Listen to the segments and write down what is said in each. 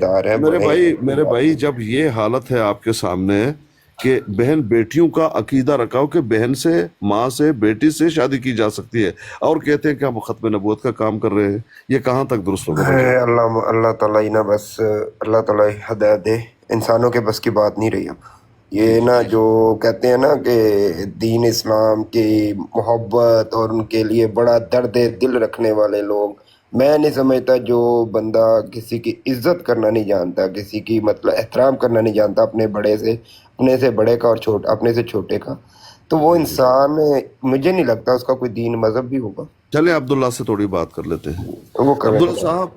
دار ہیں، بڑے ہیں، کوئی میرے بات بھائی، نہیں۔ جب یہ حالت ہے آپ کے سامنے کہ بہن بیٹیوں کا عقیدہ رکھاؤ کہ بہن سے، ماں سے، بیٹی سے شادی کی جا سکتی ہے، اور کہتے ہیں کہ ہم ختم نبوت کا کام کر رہے ہیں، یہ کہاں تک درست ہوگا بھائی جان؟ اللہ تعالیٰ ہی نا، بس اللہ تعالیٰ ہی ہدایت دے، انسانوں کے بس کی بات نہیں رہی اب۔ جی یہ جی نا جی جو کہتے ہیں نا کہ دین اسلام کی محبت اور ان کے لیے بڑا درد دل رکھنے والے لوگ، میں نہیں سمجھتا جو بندہ کسی کی عزت کرنا نہیں جانتا، کسی کی مطلب احترام کرنا نہیں جانتا، اپنے بڑے سے، اپنے سے بڑے کا اور اپنے سے چھوٹے کا، تو وہ جی جی جی انسان، مجھے نہیں لگتا اس کا کوئی دین مذہب بھی ہوگا۔ چلیں عبداللہ سے تھوڑی بات کر لیتے ہیں۔ وہ کریں عبداللہ خدا۔ صاحب،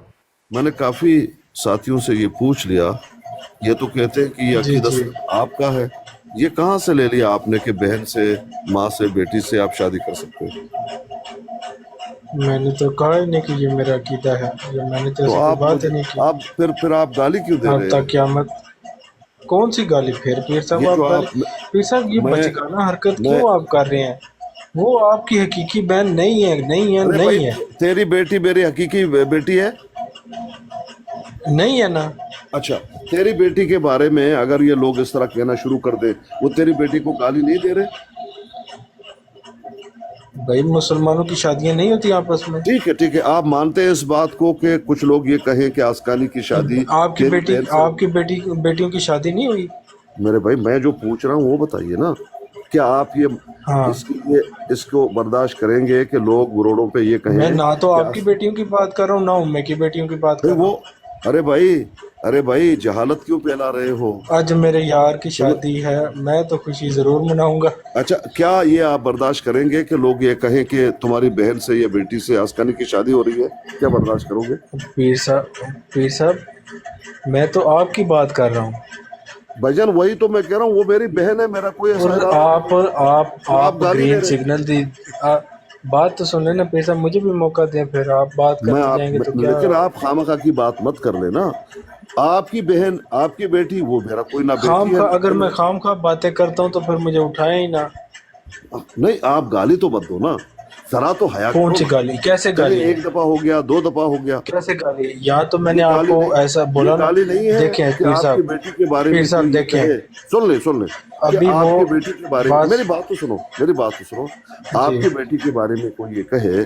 میں نے کافی ساتھیوں سے یہ پوچھ لیا، یہ تو کہتے ہیں کہ یہ جی عقیدہ جی، صرف آپ کا ہے، یہ کہاں سے لے لیا آپ نے کہ بہن سے، ماں سے، بیٹی سے آپ شادی کر سکتے ہیں؟ میں نے تو کہا ہی نہیں کہ یہ میرا عقیدہ ہے، یہ میں نے تو تو ایسی کوئی آپ بات مجھے، ہی نہیں کی۔ آپ پھر آپ گالی کیوں دے اب رہے تک ہو؟ قیامت، کون سی گالی؟ پیر صاحب یہ آپ جو گالی، پیر صاحب یہ میں بچگانہ حرکت میں کیوں آپ کر رہے ہیں؟ وہ آپ کی حقیقی بہن نہیں ہے، نہیں ہے، ارے بھائی، نہیں ہے، تیری بیٹی میری حقیقی بیٹی ہے؟ نہیں ہے نا۔ اچھا، تیری بیٹی کے بارے میں اگر یہ لوگ اس طرح کہنا شروع کر دیں، وہ تیری بیٹی کو گالی نہیں دے رہے؟ بھائی مسلمانوں کی شادیاں نہیں ہوتی آپس میں؟ ٹھیک ہے، آپ مانتے ہیں اس بات کو کہ کچھ لوگ یہ کہیں کہ آسکانی کی شادی آپ کی تیری بیٹی، بہن سے؟ آپ کی بیٹیوں کی شادی نہیں ہوئی؟ میرے بھائی، میں جو پوچھ رہا ہوں وہ بتائیے نا، کیا آپ یہ ہاں، اس کے لیے اس کو برداشت کریں گے کہ لوگ روڈوں پہ یہ میں کہیں نہ تو کہ آپ کی بیٹیوں کی بات کر رہا ہوں، نہ امی کی بیٹیوں کی بات بھائی کر رہا وہ، ہوں۔ ارے بھائی، ارے بھائی، جہالت کیوں پھیلا رہے ہو؟ آج میرے یار کی تم، شادی ہے، میں تو خوشی ضرور مناؤں گا۔ اچھا، کیا یہ آپ برداشت کریں گے کہ لوگ یہ کہیں کہ تمہاری بہن سے یا بیٹی سے آسکانی کی شادی ہو رہی ہے؟ کیا برداشت کرو گے؟ پیر صاحب میں تو آپ کی بات کر رہا ہوں، بھائی جان، وہی تو میں کہہ رہا ہوں، وہ میری بہن ہے، میرا کوئی ایسا اور ارادہ نہیں آپ ہے، آپ تو آپ گالی دے گرین رہے ہیں۔ سگنل دی، بات تو سن لینا پیر صاحب، مجھے بھی موقع دیں، پھر آپ بات میں کرتے آپ، جائیں گے تو کیا؟ لیکن آپ خواہ کی بات مت کر لینا۔ آپ کی بہن، آپ کی بیٹی، وہ میرا کوئی نہ خام بیٹی ہے خواہ نہ اگر بہن میں ہے۔ خام خواہ باتیں کرتا ہوں تو پھر مجھے اٹھائیں ہی نہ۔ نہیں، آپ گالی تو مت دو نا، ذرا تو حیا کون کرو سی نا۔ گالی؟ کیسے چلے گالی ہے؟ ایک دفعہ ہو گیا، 2 دفعہ ہو گیا، کیسے گالی؟ یا تو میں یہ نے آپ گالی کو نہیں، ایسا یہ بولا نا؟ گالی نہیں ہے دیکھیں کہ پیر آپ صاحب، کی بیٹی کے بارے پیر میں صاحب کوئی یہ دیکھیں، کہے، سن لیں کہ ابھی وہ آپ کی بیٹی کے بارے میں، بات، میری بات تو سنو، میری بات تو سنو، جی آپ کی بیٹی کے بارے میں کوئی یہ کہے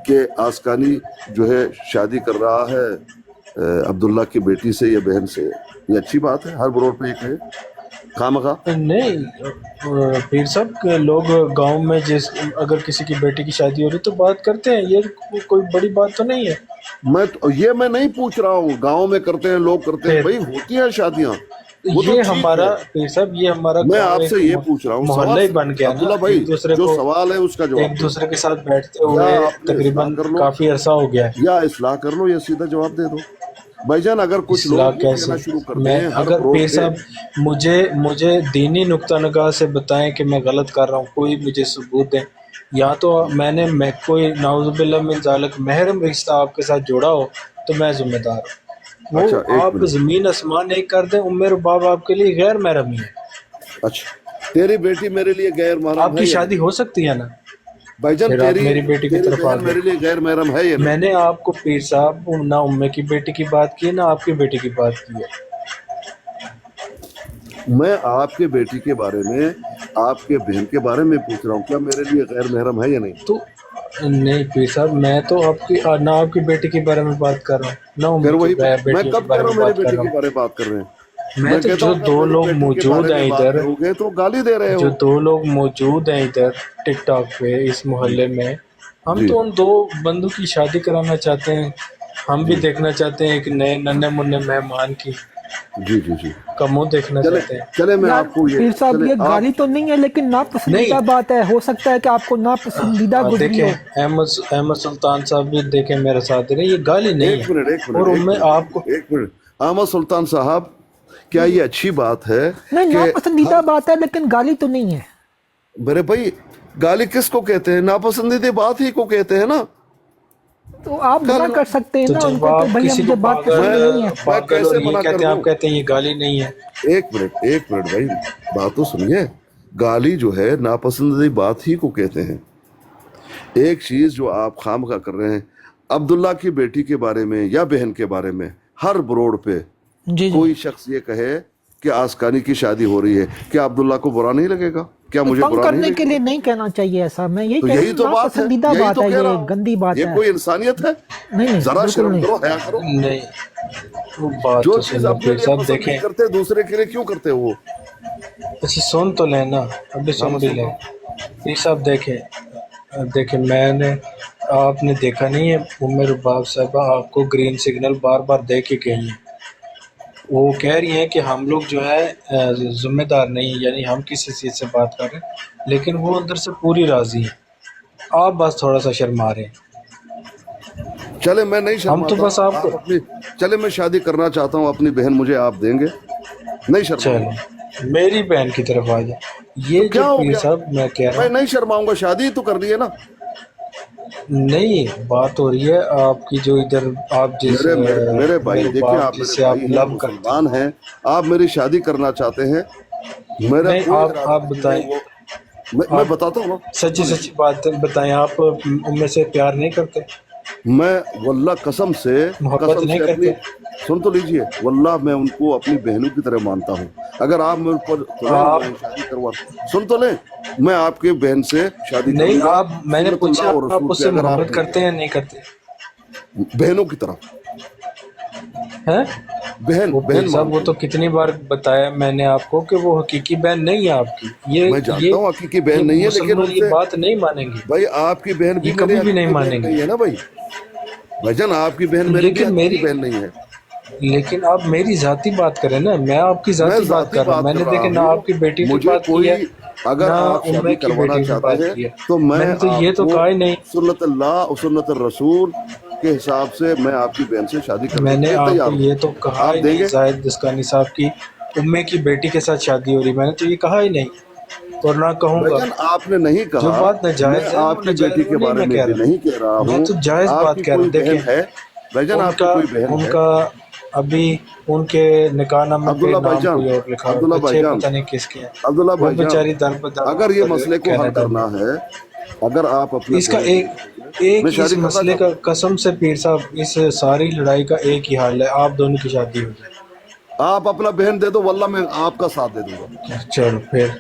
کہ آسکانی جو ہے شادی کر رہا ہے عبداللہ کی بیٹی سے یا بہن سے، یہ اچھی بات ہے؟ ہر بروڈ پہ یہ کہے خواہ مخواہ؟ نہیں پیر صاحب کہ لوگ گاؤں میں جس اگر کسی کی بیٹی کی شادی ہو رہی تو بات کرتے ہیں، یہ کوئی بڑی بات تو نہیں ہے۔ میں نہیں پوچھ رہا ہوں گاؤں میں کرتے ہیں، لوگ کرتے ہیں، پھر بھائی ہوتی ہیں شادیاں، وہ تو یہ ٹھیک ہمارا، ہے۔ پیر صاحب یہ ہمارا میں گاؤں آپ سے ایک یہ پوچھ رہا ہوں، محلہ سوال ہی صرف بن گیا نا، عبداللہ بھائی، ایک دوسرے جو کو، سوال ہے اس کا ایک جواب دو، دوسرے کے ساتھ بیٹھتے یا ہوئے اپنے اصلاح تقریباً کر لو، کافی عرصہ ہو گیا ہے۔ یا اصلاح کر لو، یا سیدھا جواب دے دو۔ بھائی جان، اگر کچھ اصلاح لوگ یہ کیسے؟ کہنا شروع کر میں دیں ہر اگر بروڈ پیر پہ، صاحب مجھے دینی نقطہ نگاہ سے بتائیں کہ میں غلط کر رہا ہوں، کوئی مجھے ثبوت دیں، یا تو میں کوئی نعوذ باللہ من ذالک محرم رشتہ آپ کے ساتھ جوڑا ہو تو میں ذمہ دار ہوں۔ وہ اچھا ایک آپ منٹ، زمین آسمان ایک کر دیں، ام اور باپ آپ کے لیے غیر محرم ہی ہے۔ اچھا، تیری بیٹی میرے لیے غیر محرم آپ ہے کی یا نہیں؟ شادی ہو سکتی ہے نا؟ بھائی جان، پھر آپ میری بیٹی کی تیری طرف آ بہن گئے۔ میرے لیے غیر محرم ہے یا نہیں؟ میں نے آپ کو پیر صاحب نہ امے کی بیٹی کی بات کی ہے نہ آپ کی بیٹی کی بات کی ہے۔ میں آپ کے بیٹی کے بارے میں، آپ کے بہن کے بارے میں پوچھ رہا ہوں، کیا میرے لیے غیر محرم ہے یا نہیں؟ تو نہیں پیر صاحب، میں تو آپ کی نہ آپ کی بیٹی کے بارے میں بات کر رہا ہوں، نہ پھر ام کی وہی میں بیٹیوں کے کب کہہ بارے رہا میں ہوں میری بات کر بیٹی رہا کے ہوں۔ بارے میں بات کر رہے ہیں؟ میں میں تو کہتا جو ہوں اگر دو میری لوگ بیٹی کے موجود بارے ہیں میں بات ادھر، کرو گے تو گالی دے رہے جو ہو۔ دو لوگ موجود ہیں ادھر ٹک ٹاک پہ اس جی محلے میں، ہم جی تو ان دو بندوں کی شادی کرانا چاہتے ہیں، ہم بھی جی دیکھنا چاہتے ہیں ایک نئے ننے منے مہمان کی جی جی جی کا منہ دیکھنا چلے چاہتے ہیں۔ چلے میں یار آپ کو یہ، پیر صاحب چلے یہ آپ، گالی تو نہیں ہے لیکن ناپسندیدہ نہیں بات ہے، ہو سکتا ہے کہ آپ کو ناپسندیدہ گزری دیکھیں ہو۔ احمد سلطان صاحب بھی دیکھیں میرے ساتھ دے رہے، یہ گالی نہیں ایک ہے۔ منٹ ایک منٹ اور ان ایک میں منٹ آپ کو ایک منٹ احمد سلطان صاحب، کیا یہ اچھی بات ہے نہیں، کہ ہر، ناپسندیدہ بات ہے لیکن گالی تو نہیں ہے۔ میرے بھائی، گالی کس کو کہتے ہیں؟ ناپسندیدہ بات ہی کو کہتے ہیں نا۔ تو آپ منع گالی کر سکتے ہیں تو نا ان جب کو کہ آپ بھیا کسی کو مجھے بات پاگل پسند نہیں ہے۔ میں پاگل اور کیسے یہ منع کر کہتے ہیں، دوں؟ آپ کہتے ہیں یہ گالی نہیں ہے۔ ایک منٹ بھائی، بات تو سنیے۔ گالی جو ہے ناپسندیدہ بات ہی کو کہتے ہیں۔ ایک چیز جو آپ خواہ کر رہے ہیں، عبداللہ کی بیٹی کے بارے میں یا بہن کے بارے میں ہر بروڈ پہ जी जी। कोई शख्स ये कहे कि आस्कानी की शादी हो रही है, क्या अब्दुल्ला को बुरा नहीं लगेगा? क्या मुझे तंग बुरा नहीं करने के लगेगा? लिए नहीं कहना चाहिए ऐसा, मैं यही तो कह रहा यही हूँ, तो बात है, नापसंदीदा यही बात तो है, कह रहा ये हूँ। गंदी बात ये है। कोई इंसानियत है? नहीं नहीं, जरा बिल्कुल शर्म नहीं। करो, हया करो। नहीं, वो बात जो तो चीज सुन लो अपने पीर लिए साहब, पसंद नहीं देखें। करते, दूसरे के लिए क्यों करते हो वो? अच्छा सुन तो लेना, अभी हाँ, सुन मैं भी सुन ले। रहा हूँ। पीर साहब देखें मैंने, आपने देखा नहीं है उम्र रुबाब साहबा आपको ग्रीन सिग्नल बार बार दे के गई हैं। वो कह रही हैं कि हम लोग जो है जिम्मेदार नहीं, यानी हम किस चीज़ से बात कर रहे हैं, लेकिन वो अंदर से पूरी राज़ी हैं। आप बस थोड़ा सा शर्मा रहे हैं। चले मैं नहीं हम तो शर्माता, बस आप आपको, अपनी, चले मैं शादी करना चाहता हूँ, अपनी बहन मुझे आप देंगे? नहीं शर्माऊंगा। चलो मेरी बहन की तरफ आ जाए। ये तो जो क्या हो पीर गया? साहब मैं कह रहा मैं हूँ, नहीं शर्माऊंगा, शादी तो करनी है ना। नहीं बात हो रही है आपकी जो इधर आप जिस मेरे मेरे मेरे भाई मेरे देखिए, बाप आप मेरे जिससे आप भाई हैं, लव करते हैं। मुसलमान हैं, आप मेरी शादी करना चाहते हैं, मेरा नहीं कोई आप इरादा आप नहीं है बताएं, वो। मैं आप बताता हूँ ना, सच्ची सुने। सच्ची बात बताएं, आप उनमें से प्यार नहीं करते, मैं वल्लाह मोहब्बत कसम नहीं से अपनी, करते? सुन तो लीजिए, वल्लाह मैं उनको अपनी बहनों की तरह मानता हूँ। अगर आप मेरे ऊपर आप शादी करवा, सुन तो लें, मैं आपके बहन से शादी नहीं, करूंगा आप मैंने सुन्नतुल्लाह पूछा और आप रसूल पे, उससे अगर आप मोहब्बत करते देंगे हैं नहीं करते बहनों की तरह। हैं? बहन वो बहन पीर साहब वो मानते तो हैं। कितनी बार बताया मैंने आपको कि वो हकीकी बहन नहीं है आपकी। मैं जानता हूँ हकीकी ये बहन नहीं है, लेकिन मुसलमान ये उनसे, बात नहीं मानेंगे, भाई आपकी बहन ये भी मेरी कभी भी नहीं हकीकी बहन मानेंगे। नहीं है ना भाई। भाईजान आपकी बहन मेरी भी लेकिन हकीकी मेरी, बहन नहीं है। लेकिन आप मेरी जाती बात करें ना, मैं आपकी मैं जाती बात जाति कर रहा हूँ। बात कर मैंने रहा देखे ना हूँ, आपकी बेटी की मुझे बात की है कोई, अगर ना आप उम्मे शादी की करवाना बेटी की चाहते बात हैं की है। तो मैं मैंने तो ये तो आपको कहा ही नहीं। सुन्नतल्लाह और सुन्नत रसूल के हिसाब से मैं आपकी बहन से शादी करने के मैंने लिए आपको तैयार हूँ। ये तो कहा आप ही नहीं देंगे? जाहिद दस्तानी साहब की उम्मे की बेटी के साथ शादी हो रही, मैंने तो ये कहा ही नहीं और ना कहूँगा। भाईजान आपने नहीं जो कहा, बात मैं नाजायज है वो आपकी नाजायज, बेटी वो के नहीं बारे मैं में कह भी रहा, नहीं कह रहा मैं हूँ। तो जायज बात आपकी कह रहा कोई हूँ। बहन देखें है भाईजान, आपकी उनका कोई बहन है? उनका अभी उनके निकाहनामे पे अब्दुल्ला नाम भाईजान, कोई और लिखा है, अब्दुल्ला बच्चे भाईजान, पता नहीं किसके हैं। अब्दुल्ला वो भाईजान, बेचारी दर बदर अगर ये पर मसले को हल कनाडा में। करना है, अगर आप अपने इसका बहन को एक मैं इस शादी करना मसले चाहता का हूँ, कसम से पीर साहब, इस सारी लड़ाई का एक ही हाल है, आप दोनों की शादी हो आप अपना बहन दे दो, वल्लाह मैं आपका साथ दे दूंगा। जाए। चलो फिर,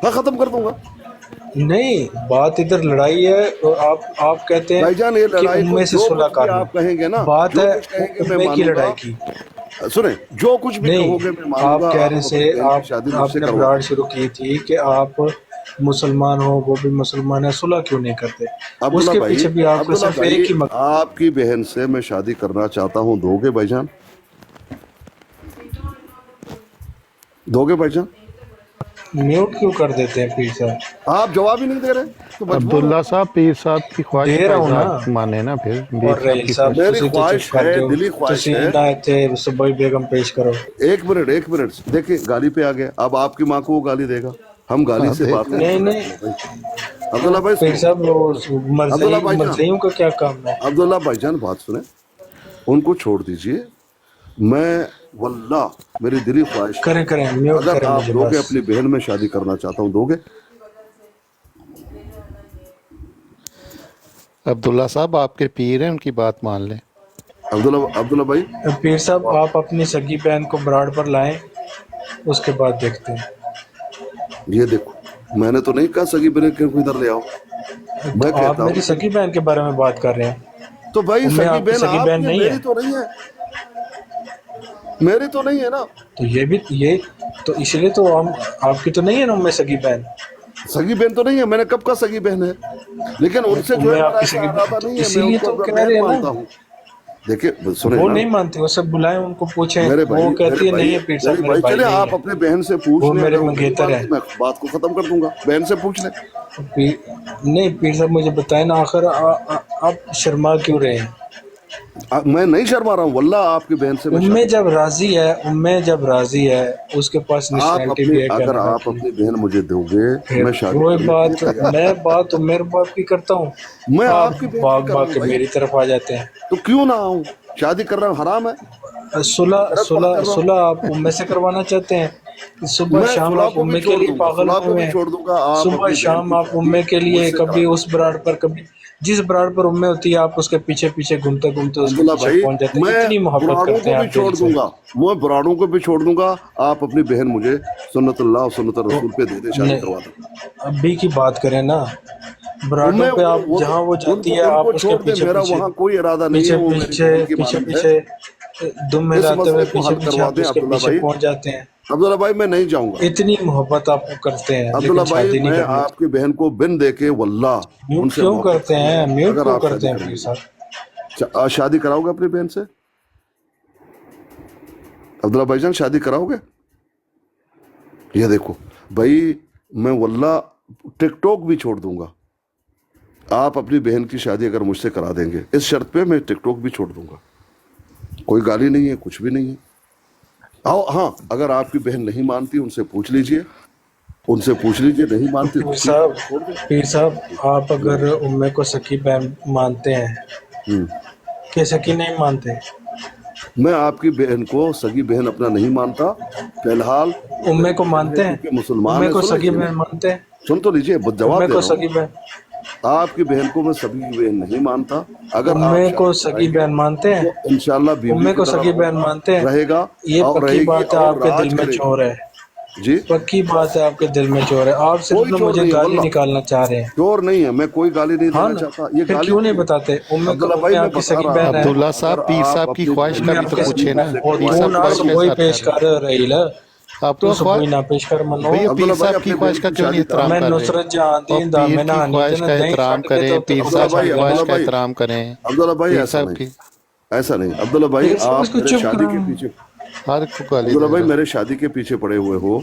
हाँ, खत्म कर दूंगा। नहीं बात इधर लड़ाई है और आप कहते हैं भाईजान ये कि लड़ाई को उम्मे से जो सुलह कुछ भी कर लो। आप कहेंगे ना, बात जो है कुछ कहेंगे मैं उम्मे की मानूंगा। लड़ाई की। सुने, जो कुछ भी नहीं, कहोगे मैं आप मानूंगा। कह आप रहे अपनी से बहन की आप शादी मुझसे आपने करवा बराड़ दो। शुरू की थी कि आप मुसलमान हो, वो भी मुसलमान है, सुलह क्यों नहीं करते? अब्दुल्ला उसके भाई, पीछे भी आपका अब्दुल्ला सिर्फ भाई, एक ही आपकी बहन से मैं शादी करना चाहता हूँ, दोगे भाईजान? दोगे भाईजान? म्यूट क्यों कर देते हैं पीर साहब? आप जवाब ही नहीं दे रहे, तो मजबूर अब्दुल्ला हूँ। साहब पीर साहब की ख्वाहिश दे का रहा हूँ इजहार ना। माने ना, फिर पीर और साहब रहील की साहब ख्वाहिश। मेरी तुसी तो चुप ख्वाहिश कर है, दो, दिली ख्वाहिश तुसी है। ना थे सुबह बेगम पेश करो। एक मिनट देखिए, गाली पे आ गया। अब आपकी माँ को वो गाली देगा, हम गाली से बात नहीं नहीं नहीं, करते भाई। अब्दुल्ला भाई पीर सुनो, साहब वो अब्दुल्ला भाईजान, मरज़इयों का क्या काम है? अब्दुल्ला भाईजान बात सुने, उनको छोड़ दीजिए। मैं वल्लाह मेरी दिली ख्वाहिश है, करें करें, म्यूट अगर करें आप मुझे दोगे, बस। अपनी बहन में शादी करना चाहता हूँ, दोगे? अब्दुल्ला साहब आपके पीर हैं, उनकी बात मान लें। अब्दुल्ला भाई, पीर साहब आप अपनी सगी बहन को बराड़ पर लाएं, उसके बाद देखते हैं। ये देखो, मैंने तो नहीं कहा सगी बहन को इधर ले आओ, मैं तो आप कहता मेरी हूँ सगी बहन के बारे में बात कर रहे हैं। तो भाई उम्मे सगी आपकी बहन सगी बहन आपकी, नहीं मेरी है, तो नहीं है, मेरी तो नहीं है ना। तो ये तो इसलिए तो हम, आपकी तो नहीं है ना उम्मे सगी बहन। सगी बहन तो नहीं है, मैंने कब कहा सगी बहन है, लेकिन उनसे जो है उम्मे मेरा आपकी ऐसा सगी इरादा बहन, तो नहीं है, मैं इसीलिए उनको तो अपना कह बहन रहे हैं मानता ना। हूँ। देखिए सुने वो ना, नहीं मानती, वो सब बुलाएं, उनको पूछें, मेरे वो कहती है नहीं है पीर साहब, मेरे भाई चले नहीं आप है, अपने बहन से पूछ वो लें, मेरे अगर वो नहीं मंगेतर है। मानती मैं बात को खत्म कर दूंगा, बहन से पूछ लें। नहीं पीर साहब मुझे बताएं ना, आखिर आप शर्मा क्यों रहे हैं? मैं नहीं शर्मा रहा हूँ, वल्लाह आपकी बहन से मैं उम्मे शादी, जब राजी है उसके पास आप नेशनैलिटी अपनी, भी है अगर कनाडा आप की। अपनी बहन मुझे दोगे, फिर मैं शादी वो करने के लिए बात, तैयार मैं बात तो मेरे बाप की करता हूँ, हूं। मैं आप आपकी बहन की भाग कर रहा भाग हूँ के भाई, मेरी तरफ आ जाते हैं। तो क्यों ना आऊं? शादी कर रहा हूँ, हराम है? सुलह गलत बात कर रहा हूँ? सुलह आप उम्मे से करवाना चाहते हैं कि सुबह मैं शाम सुलह आप को भी उम्मे के छोड़ लिए दूंगा, पागल सुलह को हुए भी हैं, छोड़ दूंगा, आप सुबह अपनी बहन शाम की आप शादी उम्मे के लिए मुझसे करा कभी दो। उस बराड़ पर, कभी जिस ब्राड पर उम्में होती है आप उसके पीछे पीछे घूमते घूमते उसके अब्दुल्ला पीछे भाई, पहुंच जाते हैं, मैं इतनी मोहब्बत बुराड़ों करते को हैं भी आप छोड़ दिल से। दूंगा, मैं बुराड़ों को भी छोड़ दूंगा, आप अपनी बहन मुझे सुन्नतुल्लाह और सुन्नत तो रसूल पे दे दे, शादी नहीं, करवा दो। अभी की बात करें ना, ब्राडो मैं पे आप वो तो जहाँ वो जाती उनको है उनको आप उसके छोड़ दे, पीछे मेरा पीछे वहाँ कोई इरादा नहीं है, पीछे वो मेरी पीछे बहन की पीछे मानद है। पीछे दुम में इस जाते हुए मसले को पीछे हल पीछे करवा आप दें उसके अब्दुल्ला पीछे भाई। पहुंच जाते हैं। अब्दुल्ला भाई मैं नहीं जाऊंगा। इतनी मोहब्बत आपको करते हैं अब्दुल्ला लेकिन भाई, शादी नहीं मैं करनी। आपकी बहन को बिन देके वल्लाह म्यूट उनसे क्यों मोहब्बत करते करूंगा हैं, म्यूट अगर क्यों आप करते शादी हैं पीर करेंगे। साहब? शादी कराओगे अपनी बहन से? अब्दुल्ला भाईजान शादी कराओगे? ये देखो भाई, मैं वल्लाह टिकटॉक भी छोड़ दूंगा, आप अपनी बहन की शादी अगर मुझसे करा देंगे, इस शर्त पे मैं टिकटॉक भी छोड़ दूंगा। कोई गाली नहीं है, कुछ भी नहीं है। आओ, हाँ, अगर आपकी बहन नहीं मानती उनसे पूछ लीजिए, उनसे पूछ लीजिए, नहीं मानती तो पीर ठीक है, साहब, छोड़ दो। पीर साहब, आप अगर उम्मे को सकी बहन मानते हैं हम्म। कि सकी नहीं मानते? मैं आपकी बहन को सगी बहन अपना नहीं मानता फिलहाल। वो उम्मे मेरी को बहन है मानते हैं? क्योंकि मुसलमान उम्मे है। को सुन सगी लीजिए ना, बहन मानते हैं? सुन तो लीजिए, जवाब उम्मे दे को रहा हूँ। सगी बहन, आपकी बहन को मैं सगी बहन नहीं मानता। अगर आप उम्मे को शादी सगी कराएंगे बहन मानते हैं? तो इंशाल्लाह बीवी उम्मे की को तरह सगी बहन मानते हैं? रहेगा ये और पक्की रहेगी बात है और आपके राज दिल में करेगी। चोर है, जी, पक्की बात है आपके दिल में चोर है। आप सिर्फ कोई ना चोर मुझे नहीं है गाली वल्लाह, निकालना चाह रहे हैं। चोर नहीं है, मैं कोई गाली नहीं हाँ देना ना, चाहता, ये फिर गाली क्यों नहीं नहीं है। बताते? अब्दुल्ला भाई उम्मे मैं आपकी बता सगी रहा बहन है। हूँ, अब्दुल्ला अगर साहब, पीर आप साहब की अपनी ख्वाहिश बहन का उम्मे भी की तो आपकी शादी सगी पूछे ना, बहन मुझसे है। पीर करवाएंगे वो साहब ना ख्वाहिश तो का सबोई इजहार पेश कर रहे कर रही ल, हैं। आप तू तो सबोई ना पेश कर मनो। भैया पीर अब्दुल्ला भाई साहब की अपनी ख्वाहिश बहन का की क्यों नहीं शादी एहतराम कराओ। मैं कर रहे? नुसरत जहां और दीन दा पीर मैं की नहानी ख्वाहिश तेन का दही एहतराम छट के करें, तो पीर उबला साहब की छड़ ख्वाहिश अब्दुल्ला देना। का भाई, एहतराम करें। अब्दुल्ला भाई पीर ऐसा साहब नहीं, की ऐसा नहीं अब्दुल्ला भाई, फिर सब आप उसको मेरे चुप शादी करा। के पीछे, हर को गाली अब्दुल्ला दे भाई रहा। मेरे शादी के पीछे पड़े हुए हो,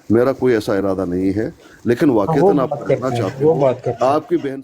मेरा कोई ऐसा इरादा नहीं है, लेकिन हाँ, वो वाकईतन आप बात कराना करते हैं, चाहते वो हो बात करते हैं। आपकी बहन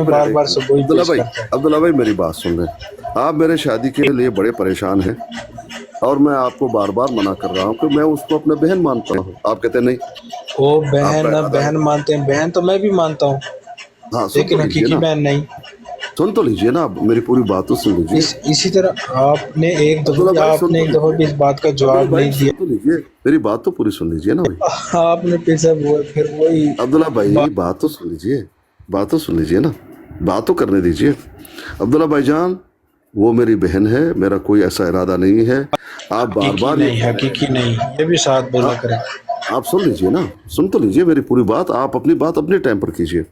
में मिनट, बार एक बार मिनट। सुबह ही अब्दुल्ला पेश भाई, करता है। अब्दुल्ला भाई मेरी बात सुन लें। आप मेरे शादी के लिए बड़े परेशान हैं, اور میں آپ کو بار بار منع کر رہا ہوں کہ میں اس کو اپنا بہن مانتا ہوں، آپ کہتے ہیں نہیں. وہ بہن آپ بہن مانتے ہیں، بہن تو میں بھی مانتا ہوں، ہاں سن تو لیکن لیجیے حقیقی نا، بہن نہیں۔ سن تو لیجیے نا، میری پوری بات تو سن لیجیے. اسی طرح آپ نے ایک عبداللہ دفعہ بھائی سن تو بھی لیجیے، اس بات کا عبداللہ جواب بھائی نہیں سن تو لیجیے، میری بات تو پوری سن لیجیے نا بھائی. دیا، آپ نے پھر صاحب وہ پھر وہی عبداللہ بھائی بات تو سن لیجیے، بات تو سن لیجیے نا، بات تو کرنے دیجیے. عبداللہ بھائی جان، وہ میری بہن ہے، میرا کوئی ایسا ارادہ نہیں ہے. آپ بار حقیقی بار یہ نہیں، کہہ رہے حقیقی ہیں. نہیں، یہ بھی ساتھ بولا کریں۔ آپ سن لیجیے نا، سن تو لیجیے میری پوری بات، آپ اپنی بات اپنے ٹائم پر کیجیے.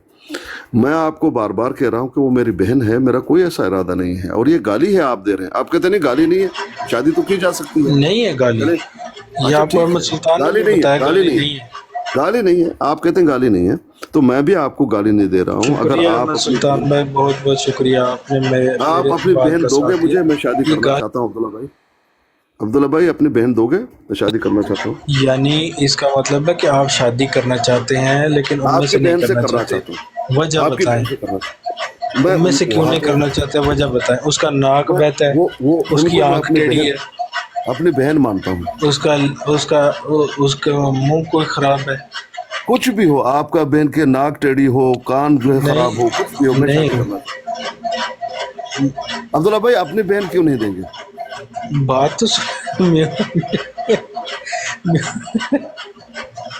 میں آپ کو بار بار کہہ رہا ہوں کہ وہ میری بہن ہے، میرا کوئی ایسا ارادہ نہیں ہے. اور یہ گالی ہے آپ دے رہے ہیں، آپ کہتے ہیں نہیں گالی نہیں ہے، شادی تو کی جا سکتی ہے. نہیں ہے گالی، چلے یہ اچھا آپ کو ٹھیک احمد ہے، سلطان نے گالی بھی نہیں ہے، بتایا گالی نہیں نہیں ہے۔ ہے، گالی نہیں ہے. آپ کہتے ہیں گالی نہیں ہے، تو میں بھی آپ کو گالی نہیں دے رہا ہوں. اگر شکریہ آپ احمد اپنی سلطان بھائی، بہت بہت شکریہ، آپ نے میرے آپ اپنی بات کا بہن دو گے ساتھ دیا۔ مجھے، میں شادی یہ کرنا چاہتا ہوں. عبداللہ بھائی، عبداللہ بھائی اپنی بہن دو گے، میں شادی کرنا چاہتا ہوں. یعنی اس کا مطلب ہے کہ آپ شادی کرنا چاہتے ہیں لیکن ان میں آپ کی سے نہیں بہن سے کرنا کرنا چاہتے، چاہتا ہوں، وجہ آپ کی بتائیں، بہن سے کرنا چاہتا ہوں. میں ان میں سے کیوں وہاں نہیں پہ کرنا چاہتے، وجہ بتائیں۔ اس کا ناک بہتا ہے، وہ اس ان کی کو میں آنکھ ٹیڑھی ہے، اپنی بہن مانتا ہوں. اس کا منہ کوئی خراب ہے؟ کچھ بھی ہو، آپ کا بہن کے ناک ٹیڑھی ہو، کان جو ہے خراب ہو، کچھ بھی ہو، میں شادی نہیں، کرنا چاہتا ہوں. عبداللہ بھائی اپنی بہن کیوں نہیں دیں گے؟ بات تو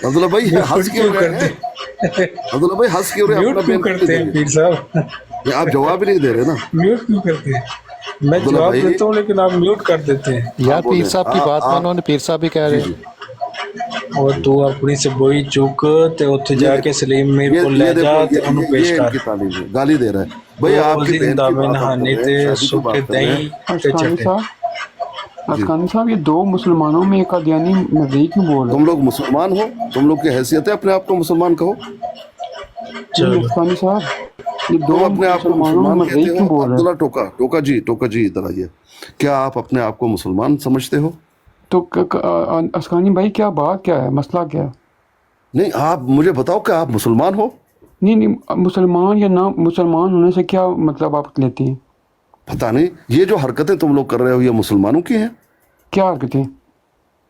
عبداللہ بھائی میوٹ ہنس کیوں کیوں رہے کرتے ہیں؟ عبداللہ بھائی ہنس کیوں رہے ہیں؟ اپنا میوٹ کیوں بہن کیوں نہیں کرتے دیں ہیں گے؟ پیر صاحب؟ یہ آپ جواب ہی نہیں دے رہے نا. میوٹ کیوں کرتے ہیں؟ میں عبداللہ جواب بھائی دیتا ہوں لیکن آپ میوٹ کر دیتے ہیں۔ یار پیر بولیں، صاحب کی بات مانو نا، پیر صاحب بھی کہہ رہے جی ہیں۔ جی، اور تو اپنی سے بوئی چوک تے اتھے یہ جا کے دیکھو، سلیم میر کو لے یہ جا دیکھو، تے انہوں پیش یہ ان کر، کی تعلیم ہے، گالی دے رہا ہے. بھائی آپ وہ کی بہن زندہ کی میں بات ہم کر نہانے رہے ہیں، تے شادی کی سکھ بات کر رہے ہیں. دہیں تے اسکانی چٹے۔ صاحب، جی، اسکانی صاحب، یہ دو مسلمانوں میں ایک قادیانی مردئی کیوں بول تم رہے لوگ مسلمان ہو، تم لوگ کی حیثیت ہے اپنے آپ کو مسلمان کہو. ہیں؟ نہیں چلو اسکانی صاحب، یہ تم دو اپنے آپ کو مسلمانوں میں مسلمان مردئی کہتے ہو. کیوں بول رہے ہیں؟ عبداللہ ٹوکا جی ادھر آئیے. کیا آپ اپنے آپ کو مسلمان سمجھتے ہو؟ تو اسکانی بھائی کیا بات کیا ہے، مسئلہ کیا ہے؟ نہیں، آپ مجھے بتاؤ کہ آپ مسلمان ہو. نہیں مسلمان یا نہ مسلمان ہونے سے کیا مطلب آپ لیتے ہیں؟ پتہ نہیں، یہ جو حرکتیں تم لوگ کر رہے ہو یہ مسلمانوں کی ہیں؟ کیا حرکتیں؟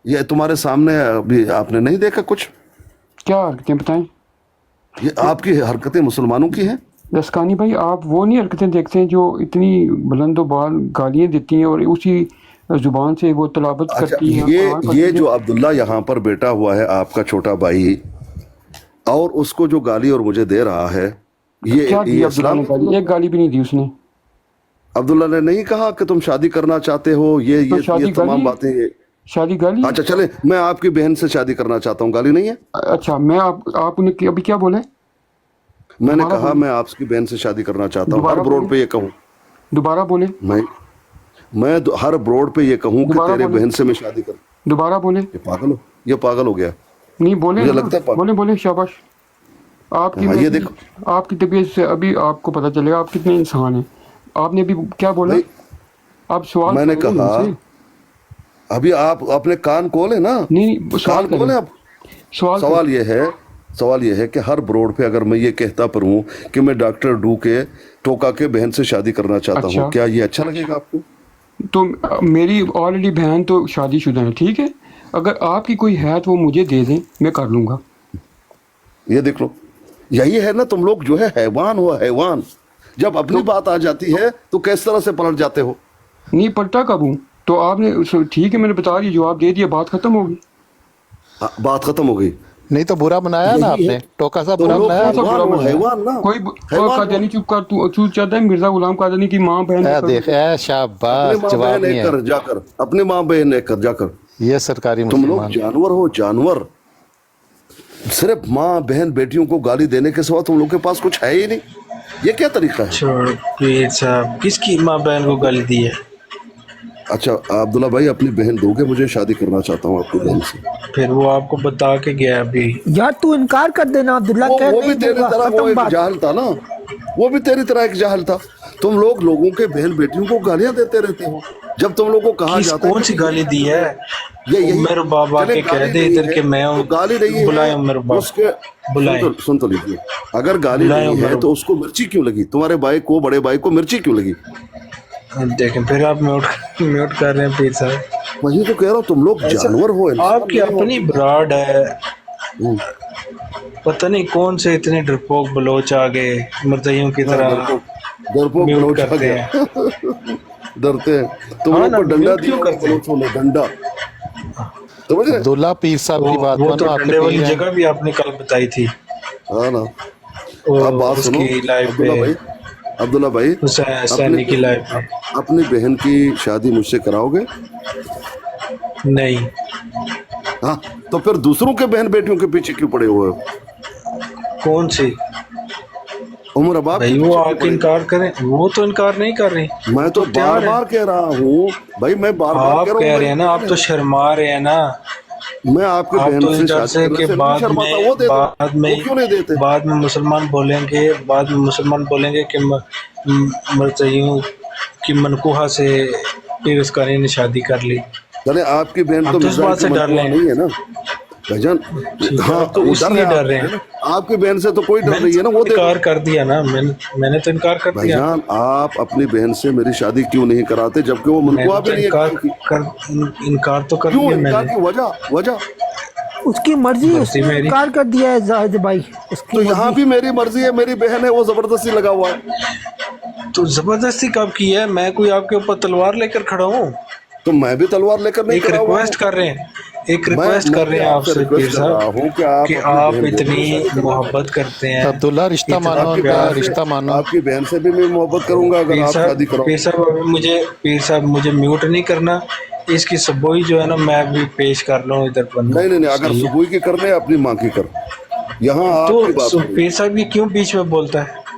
یہ تمہارے سامنے ابھی آپ نے نہیں دیکھا کچھ؟ کیا حرکتیں بتائیں؟ یہ آپ کی حرکتیں مسلمانوں کی ہیں؟ اسکانی بھائی آپ وہ نہیں حرکتیں دیکھتے ہیں جو اتنی بلند و بال گالیاں دیتی ہیں اور اسی زبان سے وہ تلاوت اچھا، کرتی ہیں، قرآن یہ پڑھتی ہیں؟ جو عبداللہ یہاں پر بیٹا ہوا ہے آپ کا چھوٹا بھائی، اور اس کو جو گالی اور مجھے دے رہا ہے، کیا یہ دیا عبداللہ اسلام نے ہے تم گالی؟ لوگ ایک کا؟ گالی بھی نہیں دی اس نے۔ عبداللہ نے نہیں کہا کہ تم شادی کرنا چاہتے ہو، تو یہ شادی تمام گالی ہے؟ باتیں شادی گالی ہے؟ اچھا چلے، میں آپ کی بہن سے شادی کرنا چاہتا ہوں، گالی نہیں ہے؟ اچھا میں آپ نے ابھی کیا بولے؟ میں نے دوبارہ کہا بولے، میں آپ کی بہن سے شادی کرنا چاہتا ہوں، ہر دوبارہ بولے، بروڈ پہ یہ کہوں. دوبارہ بولے، میں ہر بروڈ پہ یہ کہوں کہ دوبارہ تیرے بولے، بہن سے میں شادی کر. دوبارہ بولے، یہ پاگل ہو گیا، نہیں بولے مجھے نا، لگتا ہے بولے بولے، شاباش۔ آپ کی ہاں میں یہ دیکھو آپ کی طبیعت سے ابھی آپ کو پتہ چلے گا آپ کتنے انسان ہیں۔ آپ نے ابھی کیا بولا؟ بھائی. آپ سوال میں کر نے رہے ہیں کہا میرے سے؟ ابھی آپ اپنے کان کھولیں نا، نہیں سوال کان کریں، کھولیں آپ. سوال کریں۔ سوال یہ ہے کہ ہر بروڈ پہ اگر میں یہ کہتا پر ہوں کہ میں ڈاکٹر ڈو کے ٹوکا کے بہن سے شادی کرنا چاہتا ہوں، اچھا کیا یہ اچھا لگے گا آپ کو؟ تو میری آلریڈی بہن تو شادی شدہ ہے، ٹھیک ہے، اگر آپ کی کوئی ہے تو وہ مجھے دے دیں، میں کر لوں گا۔ یہ دیکھ لو، یہی ہے نا، تم لوگ جو ہے حیوان ہو، حیوان. جب اپنی تو بات آ جاتی ہے تو کس طرح سے پلٹ جاتے ہو؟ نہیں پلٹا کب ہوں؟ تو آپ نے ٹھیک ہے، میں نے بتا دیا، جواب دے دیا، بات ختم ہوگی۔ بات ختم ہو گئی. نہیں تو برا بنایا نا آپ یہی ہے، نے، ٹوکا صاحب تم برا لوگ بنایا کون آپ سا نے۔ برا حیوان ہو، بنایا؟ حیوان نا، کوئی حیوان ہو. قادیانی چپ کر، تو چاہتا ہے مرزا غلام قادیانی کی ماں بہن اے کر دیکھ، دو۔ اے اپنی شاباش، ماں جواب بہن نہیں ایک ہے، کر جا کر، اپنی ماں بہن ایک کر جا کر. یہ سرکاری تم لوگ مسلمان۔ جانور ہو، جانور. صرف ماں بہن بیٹیوں کو گالی دینے کے سوا تم لوگ کے پاس کچھ ہے ہی نہیں. یہ کیا طریقہ ہے؟ چھوڑ پیر صاحب، کس کی ماں بہن کو گالی دی ہے؟ اچھا عبداللہ بھائی اپنی بہن دو گے؟ مجھے شادی کرنا چاہتا ہوں آپ کی بہن سے. پھر وہ آپ کو بتا کے گیا ابھی۔ یار تو انکار کر دینا، عبداللہ کہ وہ بھی نہیں دوں تیری گا، طرح وہ ختم ایک بات۔ جاہل تھا نا، وہ بھی تیری طرح ایک جاہل تھا. تم لوگ لوگوں کے بہن بیٹیوں کو گالیاں دیتے رہتے ہو. جب تم لوگوں کو کہا جاتا ہے کون کہ سی گالی دی ہے؟ یہی عمر بابا چلے کے کہہ گالی دے نہیں ادھر ہے کہ میں تو گالی نہیں ہے بلائیں عمر اس کے. بابا، بلائیں سن تو لیجیے، اگر گالی بلائیں نہیں ہے عمر۔ تو اس کو مرچی کیوں لگی؟ تمہارے بھائی کو، بڑے بھائی کو مرچی کیوں لگی؟ دیکھیں پھر آپ میوٹ کر رہے ہیں پیر صاحب۔ वही तो कह रहा हूँ, तुम लोग जानवर हो, इंसान आपकी नहीं हो। अपनी ब्राड है, पता नहीं कौन से इतने डरपोक बलोच आ गए मर्दइयों की तरह डरपोक म्यूट बलोच आ करते गया। हैं। डरते हैं तुम हाँ लोग ना, को, डंडा म्यूट दिया क्यों करते हैं? बलोचों ने, डंडा, समझ रहे? अब्दुल्ला पीर साहब की बात वो मानो, तो आपके डंडे वाली पीर हैं। जगह भी आपने कल बताई थी, हाँ ना। वो आप बात सुनो उसकी लाइव अब्दुल्ला भाई, पे, अब्दुल्ला भाई, हुसैन सैनी की लाइव पे। अपनी बहन की शादी मुझसे कराओगे? नहीं, हाँ, तो फिर दूसरों के बहन बेटियों के पीछे क्यों पड़े हुए हो? कौन सी उमर अबाब भाई? के वो पीछे क्यों आके पड़े? इनकार करें, वो तो इनकार नहीं कर रही। मैं तो तैयार बार है। बार कह रहा हूँ भाई, मैं बार बार आप कह कह रहा रहे हैं ना, आप तो शर्मा रहे हैं ना। हूँ, मैं आपके आप बहन तो से इस डर शादी से करने कि से नहीं बाद शर्माता, में वो दे दो, वो क्यों नहीं देते? बाद में मुसलमान बोलेंगे, बाद में मुसलमान बोलेंगे कि मरतइयों की मनकूहा से पीर उसकानी ने शादी कर ली। चले, आपकी बहन आप तो तो इस मिसाइल बात की से डर मनकुआ रहे हैं। नहीं है ना भाईजान। ठीक है, हाँ, आप तो वो इसलिए है डर आपकी रहे हैं। बहन। आपकी बहन से तो कोई डर मैंने नहीं है ना, वो दे दो। इनकार कर दिया ना, मैंने तो इनकार कर दिया। भाईजान, आप अपनी बहन से मेरी शादी क्यों नहीं कराते, जबकि वो मनकुआ मैंने भी तो नहीं है इनकार किसी की? इनकार तो कर क्यों दिया इनकार मैंने। की वजह? उसकी मर्जी, मर्जी उसने मेरी। इनकार कर दिया है जाहिद भाई, उसकी तो यहाँ मर्जी। भी मेरी मर्जी है, मेरी बहन है, वो जबरदस्ती लगा हुआ है। तो जबरदस्ती कब की है? मैं कोई आपके ऊपर तलवार लेकर खड़ा हूँ? तो मैं भी तलवार लेकर नहीं एक खड़ा हुआ हूँ। रिक्वेस्ट कर रहे हैं, एक मैं रिक्वेस्ट कर भी रहे हैं आपसे आपसे रिक्वेस्ट पीर कर रहा साहब हूँ कि कि अपनी आप बहन बेटी से शादी इतनी करना मोहब्बत करते हैं। अब्दुल्ला रिश्ता मानो, आपकी अब्दुल्ला बहन से- रिश्ता मानो। आपकी बहन से भी मैं मोहब्बत करूंगा अगर पीर आप शादी साहब, करो। पीर साहब मुझे म्यूट नहीं करना। इसकी सबोई जो है ना, मैं अभी पेश कर लूँ इधर पर। नहीं, अगर सुबह की करने अपनी माँ की कर, यहाँ आपकी बात तो करूं। पीर साहब ये क्यों बीच में बोलता है?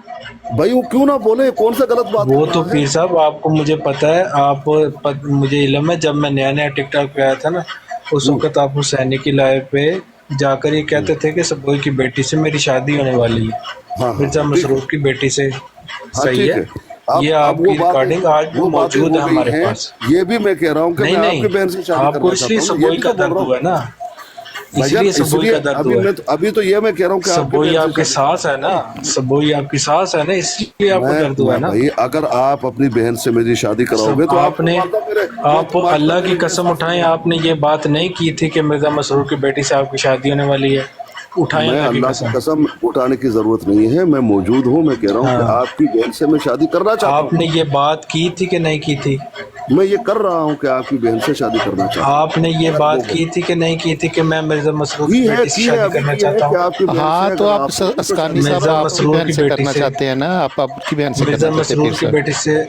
भाई वो क्यों ना बोले, कौन सा गलत बात वो कर तो रहा है? पीर साहब, आपको मुझे पता है, मुझे इल्म है, जब मैं नया नया टिकटॉक पे आया था ना, उस वक्त आप हुसैनी की लाइव पे जाकर ये कहते थे कि सबोई की बेटी से मेरी शादी होने वाली है, हाँ, मिर्जा ठीक मसरूर की बेटी से। हाँ, सही ठीक है, अब ये वो आपकी बात- रिकॉर्डिंग आज भी वो बातें मौजूद है हो गई हमारे हैं। पास। ये भी मैं कह रहा हूँ कि नहीं मैं नहीं, आपकी बहन से शादी आपको करना इसलिए चाहता हूँ, सबोई ये भी का तो बोल दर्द रहा हूँ। हुआ है ना, भाईजान, इसलिए सबोई का दर्द हुआ है। अभी तो ये मैं कह रहा हूँ कि आपकी सबोई बहन से आपके शादी- सास है ना, सबोई आपकी सास है ना, इसलिए आपको दर्द हुआ है ना। भाई, अगर आप अपनी बहन से मेरी शादी कराओगे तो आपने आप अल्लाह की कसम उठाएं, आपने ये बात नहीं की थी कि मिर्जा मसरूर की बेटी से आपकी शादी होने वाली है। उठाएं मैं अल्लाह की अल्लाह की कसम। कसम उठाने की जरूरत नहीं है, मैं मौजूद हूँ। मैं कह रहा हूँ कि हाँ। आपकी बहन से मैं शादी करना चाहता हूँ। आपने ये बात की थी कि नहीं की थी? मैं ये कर रहा हूँ कि आपकी बहन से शादी करना चाहता हूँ। आपने ये बात की थी कि नहीं की थी कि मैं मिर्जा मसरूर की की है, बेटी से की है, शादी अभी करना की है चाहता कि हूँ? आपकी बहन हाँ, से तो अगर आप आप- अस्कानी साहब मिर्जा आपकी मसरूर बहन की से बेटी करना से- चाहते हैं ना, आप आपकी बहन से मिर्जा करना चाहते हैं मसरूर पीर की साहब। बेटी से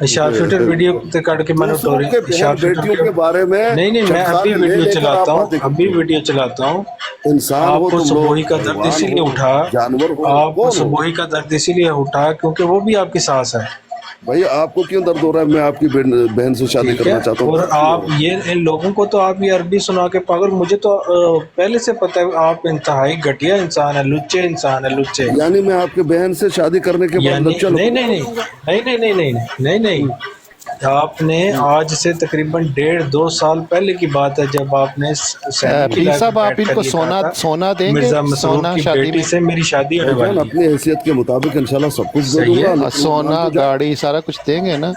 शार्प शूटर वीडियो ते काट के मैंने दूसरों के बहन शार्प शूटर बेटियों के बारे में नहीं मैं चमकार अभी ले वीडियो लेकर चलाता आप हूँ, बातें करते अभी हो। वीडियो चलाता हूँ। इंसान हो आपको तुम लोग, सबोही का दर्द भगवान इसीलिए हो, उठा, जानवर हो, आपको कौन हो? सबोही का दर्द इसीलिए उठा क्योंकि वो भी आपकी सास है। भाई आपको क्यों दर्द हो रहा है? मैं आपकी बहन से शादी ठीक करना है, चाहता हूँ। और आप ये इन लोगों को तो आप ये अरबी सुना के पागल, मुझे तो पहले से पता है आप इंतहाई घटिया इंसान है, लुच्चे इंसान है, लुच्चे। यानी मैं आपकी बहन से शादी करने के बाद यानी लच्चा नहीं नहीं नहीं नहीं नहीं नहीं नहीं नहीं नहीं, आपने आज से तकरीबन 1.5-2 साल पहले की बात है जब आपने पीर साहब, आप इनको सोना देंगे? मिर्जा मसरूर सोना की शादी बेटी में? से मेरी शादी होने भाईजान, वाली है। अपनी हैसियत के मुताबिक इंशाल्लाह सब कुछ दे सही है। दूंगा, लेकिन सोना, मान तो जा- गाड़ी, सारा कुछ देंगे ना?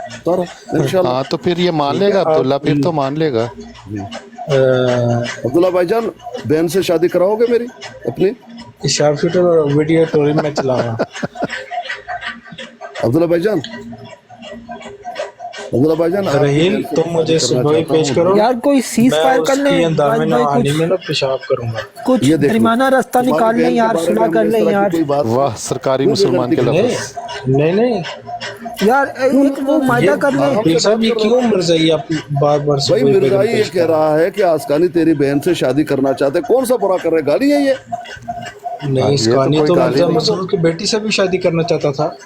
इंशाल्लाह। हाँ, तो फिर ये मान लेगा अब्दुल्ला, फिर तो मान लेगा। अब्दुल्ला भाईजान, बहन से शादी कराओगे मेरी अपनी? शार्प शूटर और वीडियो टोरी में चलाऊंगा। अब्दुल्ला भाईजान, अब्दुल्ला भाईजान, आपकी रहील, बहन से तुम शादी मुझे करना सुबह ही चाहता पेश हूँ। करो, यार कोई सीज मैं फायर कर उसकी ले अंदाज में भाई, नहानी कुछ में ना पेशाब करूंगा। कुछ ये देख लो, दरमियाना रास्ता तुम्हारी निकाल बहन लें के यार, बारे में सुना हमने कर इस लें तरह की यार। कोई बात- वाह, सरकारी क्यों मुसलमान के बेगलती लफ्ज़। नहीं नहीं यार एक वो मायदा कर ले। पीर साहब, ये क्यों मिर्जाई आप बार बार भाई सुबह मिर्जाई ये कह रहा है कि आसकानी तेरी बहन से शादी करना चाहते, कौन सा बुरा कर रहे? गाली है ये? नहीं, ये तो इसकानी कोई तो गाली मिर्जा नहीं। मसरूर की बेटी से भी शादी करना चाहता था।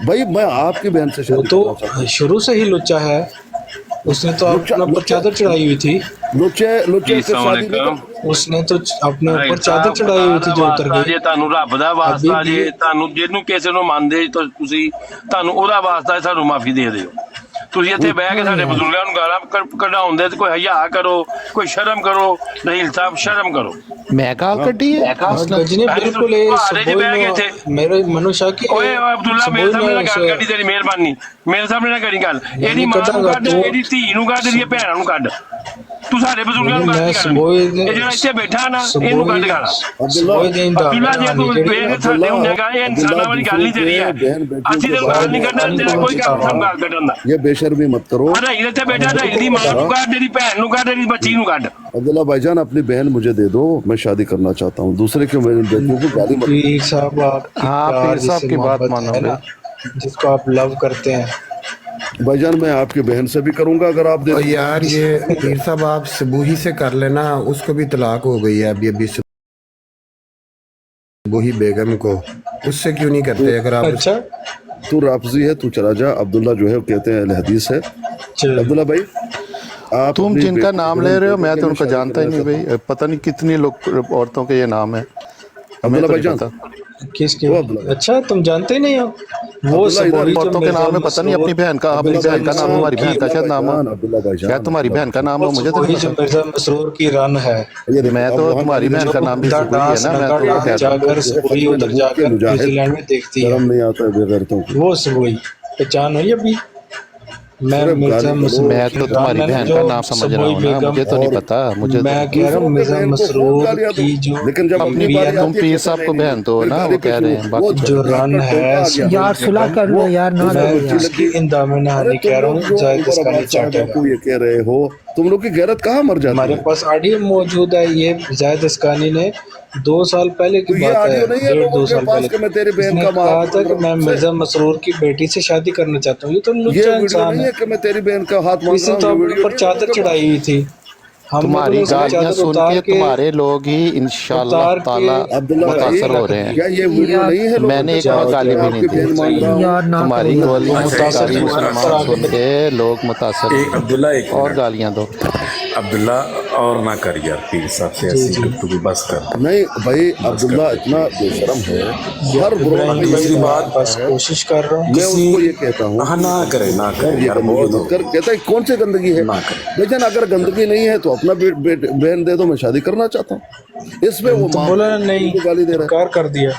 भाई मैं आपकी बहन से वो शादी करना चाहता तो शुरू से ही लुच्चा है, उसने तो अपना पर चादर चढ़ाई हुई थी, हूं। लुच्चे लुच्चे से शादी नहीं कर- उसने तो अपने ऊपर चादर ਚੜਾਈ ਹੋਈ ਸੀ ਜੋ ਉਤਰ ਵਾਸਤਾ ਗਈ। ਜੇ ਤੁਹਾਨੂੰ ਰੱਬ ਦਾ ਵਾਸਤਾ ਅਭੀ ਜੇ ਤੁਹਾਨੂੰ ਜਿਹਨੂੰ ਕਿਸੇ ਨੂੰ ਮੰਨਦੇ ਤਾਂ ਤੁਸੀਂ ਤੁਹਾਨੂੰ ਉਹਦਾ ਵਾਸਤਾ ਹੈ, ਸਾਨੂੰ ਮਾਫੀ ਦੇ ਦਿਓ। ਤੁਸੀਂ ਇੱਥੇ ਬਹਿ ਕੇ ਸਾਡੇ ਬਜ਼ੁਰਗਾਂ ਨੂੰ ਗਾਲਾਂ ਕਢਾਉਂਦੇ ਤੇ ਕੋਈ ਹਯਾ ਕਰੋ, ਕੋਈ ਸ਼ਰਮ ਕਰੋ, ਨਹੀਂ ਸਾਹਿਬ ਸ਼ਰਮ ਕਰੋ। मैं गाल कड्डी है गजनी बिल्कुल मेरे मनुष्य की ਓਏ ਅਬਦੁੱਲਾ ਮੇਰੇ ਸਾਹਮਣੇ ਨਾ ਗੱਲ ਕੱਢੀ, ਤੇਰੀ ਮਿਹਰਬਾਨੀ ਮੇਰੇ ਸਾਹਮਣੇ ਨਾ ਕਰੀ ਗੱਲ। ਇਹਦੀ ਮਾਂ ਨੂੰ ਕੱਢ, ਇਹਦੀ ਧੀ ਨੂੰ ਕੱਢ, ਇਹਦੀਆਂ ਭੈਣਾਂ ਨੂੰ ਕੱਢ, ਤੂੰ ਸਾਡੇ ਬਜ਼ੁਰਗਾਂ ਨੂੰ ਕੱਢ ਕਰ। ਇਹ ਜਿਹੜਾ ਇੱਥੇ ਬੈਠਾ ਨਾ ਇਹਨੂੰ ਕੱਢ ਗਾਲਾਂ। ਅਬਦੁੱਲਾ ਜੇ ਤੂੰ ਵੇਖ ਸਾਡੇ ਹੁੰਦੇਗਾ, ਇਹ ਇਨਸਾਨਾਂ ਵਾਲੀ ਗੱਲ ਨਹੀਂ ਤੇਰੀ ਹੈ। ਅਸੀਂ ਤੈਨੂੰ ਗੱਲ ਨਹੀਂ ਕੱਢਣਾ, ਤੇਰਾ ਕੋਈ ਕੰਮ ਸਾਨੂੰ ਗੱਲ ਕੱਢਣ ਦਾ। ये बेशर्मी मत करो। ਢਾਈ ਇੱਥੇ ਬੈਠਾ, ਢਾਈ ਦੀ ਮਾਂ ਨੂੰ ਕੱਢ, ਇਹਦੀ ਭੈਣ ਨੂੰ ਕੱਢ, ਇਹਦੀ ਬੱਚੀ ਨੂੰ ਕੱਢ। अब्दुल्ला भाईजान अपनी बहन मुझे दे दो, मैं शादी करना चाहता हूँ। दूसरे के मेरे बेटियों को गाली मत। पीर साहब आप हाँ, पीर साहब की बात मानो, जिसको आप लव करते हैं। भाईजान मैं आपकी बहन से भी करूंगा अगर आप दे। और यार ये पीर साहब आप सबूही से कर लेना, उसको भी तलाक हो गई है अभी सबूही बेगम को, उससे क्यों नहीं करते? अगर आप अच्छा तू राफजी है, तू चला जा। अब्दुल्ला जो है कहते हैं अहले हदीस है। चलो अब्दुल्ला भाई आप तुम अपनी जिनका बेटी नाम को ले रहे हो बहन मैं के तो उनका शादी जानता ही करना नहीं भाई, पता नहीं कितनी लोग औरतों के ये नाम है, हमें अब्दुल्ला तो नहीं भाईजान पता। किसके? वो अब्दुल्ला। अच्छा तुम जानते ही नहीं हो वो अब्दुल्ला सब इधर औरतों के नाम है पता नहीं, अपनी बहन का, अपनी बहन का नाम, हमारी बहन का शायद नाम है, अब्दुल्ला भाईजान शायद तुम्हारी बहन का नाम हो, मुझे तो वही नहीं जो पता। मिर्जा मसरूर की रन है। मैं तो तुम्हारी बहन का नाम भी सुबह है ना, मैं तो वो कहता हूँ। जाकर वही उधर जाकर न्यूजीलैंड में देखती है, शर्म नहीं आता है बेगैरतों को। वो सब वही पहचान हुई अभी। मैं सिर्फ मिर्जा गाली मसरूर मैं तो तुम्हारी बहन का नाम समझ रहा हूँ ना, मुझे तो नहीं पता। मुझे मैं कह रहा हूँ मिर्जा मसरूर की जो लेकिन जब अपनी बीवी है बारी ना, तुम पीर साहब को बहन तो हो ना, वो कह रहे हैं बाकी जो रन है यार सुलह कर लो यार, ना मैं करो यार। उसकी इंदामे नहानी कह रहा हूँ, जायद इसका नहीं चाटेगा। को ये कह रहे हो, तुम लोग की गैरत कहाँ मर जाती हमारे है? पास ऑडियो मौजूद है, ये जायद इसकानी ने 2 साल पहले की तो ये बात है, ऑडियो नहीं है 1.5-2 लोगों के साल पास पहले कि मैं तेरी बहन इसने का माँ कहा था कि हूँ। मैं मिर्जा मसरूर की बेटी से शादी करना चाहता हूँ। ये तो ये लुच्चा वीडियो इंसान नहीं है। है कि मैं तेरी बहन का हाथ मांग इसने रहा तो हूँ। अपने ये वीडियो ऊपर चादर चढ़ाई हुई थी, हम तुम्हारी लोगों ने गालियां चादर सुन उतार के के तुम्हारे लोग ही इंशाल्लाह उतार के ताला अब्दुल्ला भाई, मुतासर हो रहे हैं। क्या ये वीडियो नहीं है? लोगों मैंने के एक बार साथ गाली भी आपकी नहीं दी। बहन मांग रहा हूँ। यार ना तुम्हारी करो गोलियों से मुतासर गाली हुआ, मुसलमान सुन के लोग मुतासर एक अब्दुल्ला एक और मिनट। गालियां दो। अब्दुल्ला और ना कर यार, पीर साहब से ऐसी गुफ्तगू बस कर। नहीं भाई, अब्दुल्ला इतना बेशरम है, हर बुरा इब्राहिम दूसरी बात बस कोशिश कर रहा हूँ। मैं उसको ये कहता हूँ हाँ ना करे ना करे ये यार, गंदगी बहुत मत कर। कहता है कौन सी गंदगी है? ना कर। लेकिन अगर गंदगी नहीं है तो अपना बहन दे दो, मैं शादी करना चाहता हूँ। इसमें वो तो माँ बोला नहीं, को गाली दे रहा इनकार कर दिया।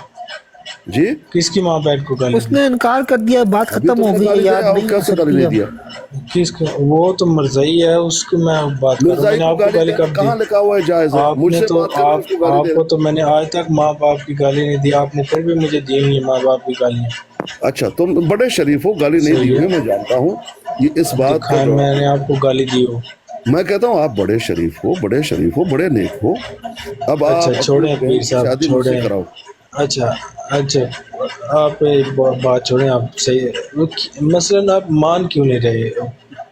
जी किसकी माँ बहन को गाली? उसने इनकार कर दिया, बात अभी खत्म तो हो मैं गई गाली दे यार, रहा हूँ, नहीं कैसे कर गाली सकती नहीं अब। दिया? किसको? वो तो मरज़ई है, उसको मैं बात कर रहा हूँ। मिर्जाई मैंने को आपको गाली कब कहाँ दी? लिखा हुआ है जायज है? आपने मुझसे तो बात कर रहा हूँ, उसको गाली दे आपको तो मैंने आज तक माँ बाप की गाली नहीं दी, आपने फिर भी मुझे दी नहीं माँ बाप की गालियाँ। रहा। अच्छा, तुम बड़े शरीफ हो, गाली नहीं दी हुई, मैं जानता हूँ। ये इस बात दिखाएं का मैंने आपको गाली दी हो। मैं कहता हूँ आप बड़े शरीफ हो, बड़े शरीफ हो, बड़े नेक हो। अब अच्छा आप छोड़ें अपनी पीर साहब, शादी मुझसे छोड़ें। कराओ। अच्छा अच्छा, आप एक बात छोड़ें, आप सही है। मसलन आप मान क्यों नहीं रहे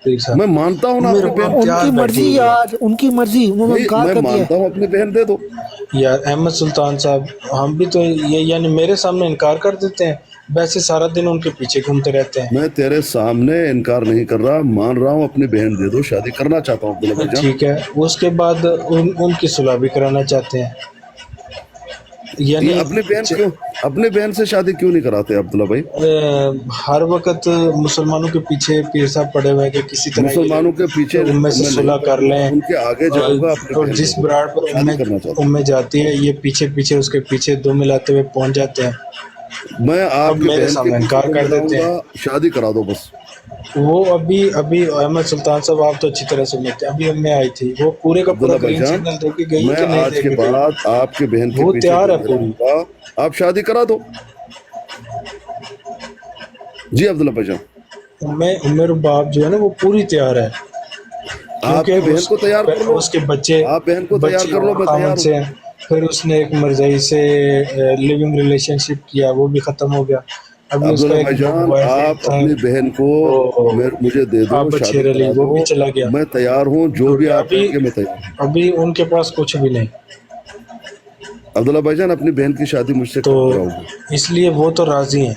पीर साहब? मैं मानता हूँ ना अपनी बहन, उनकी मर्जी यार, उनकी मर्जी, उन्होंने नहीं, इनकार मैं कर दिया। मानता हूँ अपनी बहन दे दो। यार अहमद सुल्तान साहब, हम भी तो ये यानी मेरे सामने इनकार कर देते हैं, वैसे सारा दिन उनके पीछे घूमते रहते हैं। मैं तेरे सामने इनकार नहीं कर रहा, मान रहा हूँ अपनी बहन दे दो, शादी करना चाहता हूँ अब्दुल्ला भाईजान। ठीक है, उसके बाद उनकी सुलह भी कराना चाहते हैं। यानी ये अपनी बहन से शादी क्यों नहीं कराते अब्दुल्ला भाई? हर वक्त मुसलमानों के पीछे पीर साहब पड़े हुए हैं कि किसी तरह मुसलमानों के पीछे उम्मे से मैं सुलह नहीं, कर लें। उनके आगे जाऊंगा अपनी और बहन जिस को ब्राड पर शादी करना चाहता हूँ। उम्मे जाती है, ये पीछे पीछे उसके पीछे दो मिलाते हुए पहुंच जाते हैं। मैं आपकी मेरे बहन सामने के इनकार कर देते हैं। जाऊंगा, शादी करा दो बस। वो अभी अहमद सुल्तान साहब, आप तो अच्छी तरह सुनते हैं, अभी हमें आई थी, वो पूरे का पूरा अब्दुल्ला ग्रीन भाईजान, सिग्नल दे के गई मैं कि नहीं आज दे के के गई? बाद आपकी बहन के वो पीछे तैयार है रहूंगा, आप शादी करा दो। जी अब्दुल्ला भाईजान, मेरे बाप जो है ना वो पूरी तैयार है, आपकी बहन को तैयार कर लो, उसके बच्चे आप बहन को तैयार कर लो, मैं तैयार हूँ। से हैं। फिर उसने एक मरज़ई से लिविंग रिलेशनशिप किया, वो भी खत्म हो गया। अभी उसका अब्दुल्ला एक भाईजान, boyfriend आप था। अपनी बहन को मुझे दे दो, आप शादी बछेरे करा वो भी दो, चला गया। मैं तैयार हूँ, जो भी आप अभी- कहेंगे मैं तैयार हूँ। अभी उनके पास कुछ भी नहीं, अब्दुल्ला भाईजान, अपनी बहन की शादी मुझसे तो कराओगे? इसलिए वो तो राजी हैं।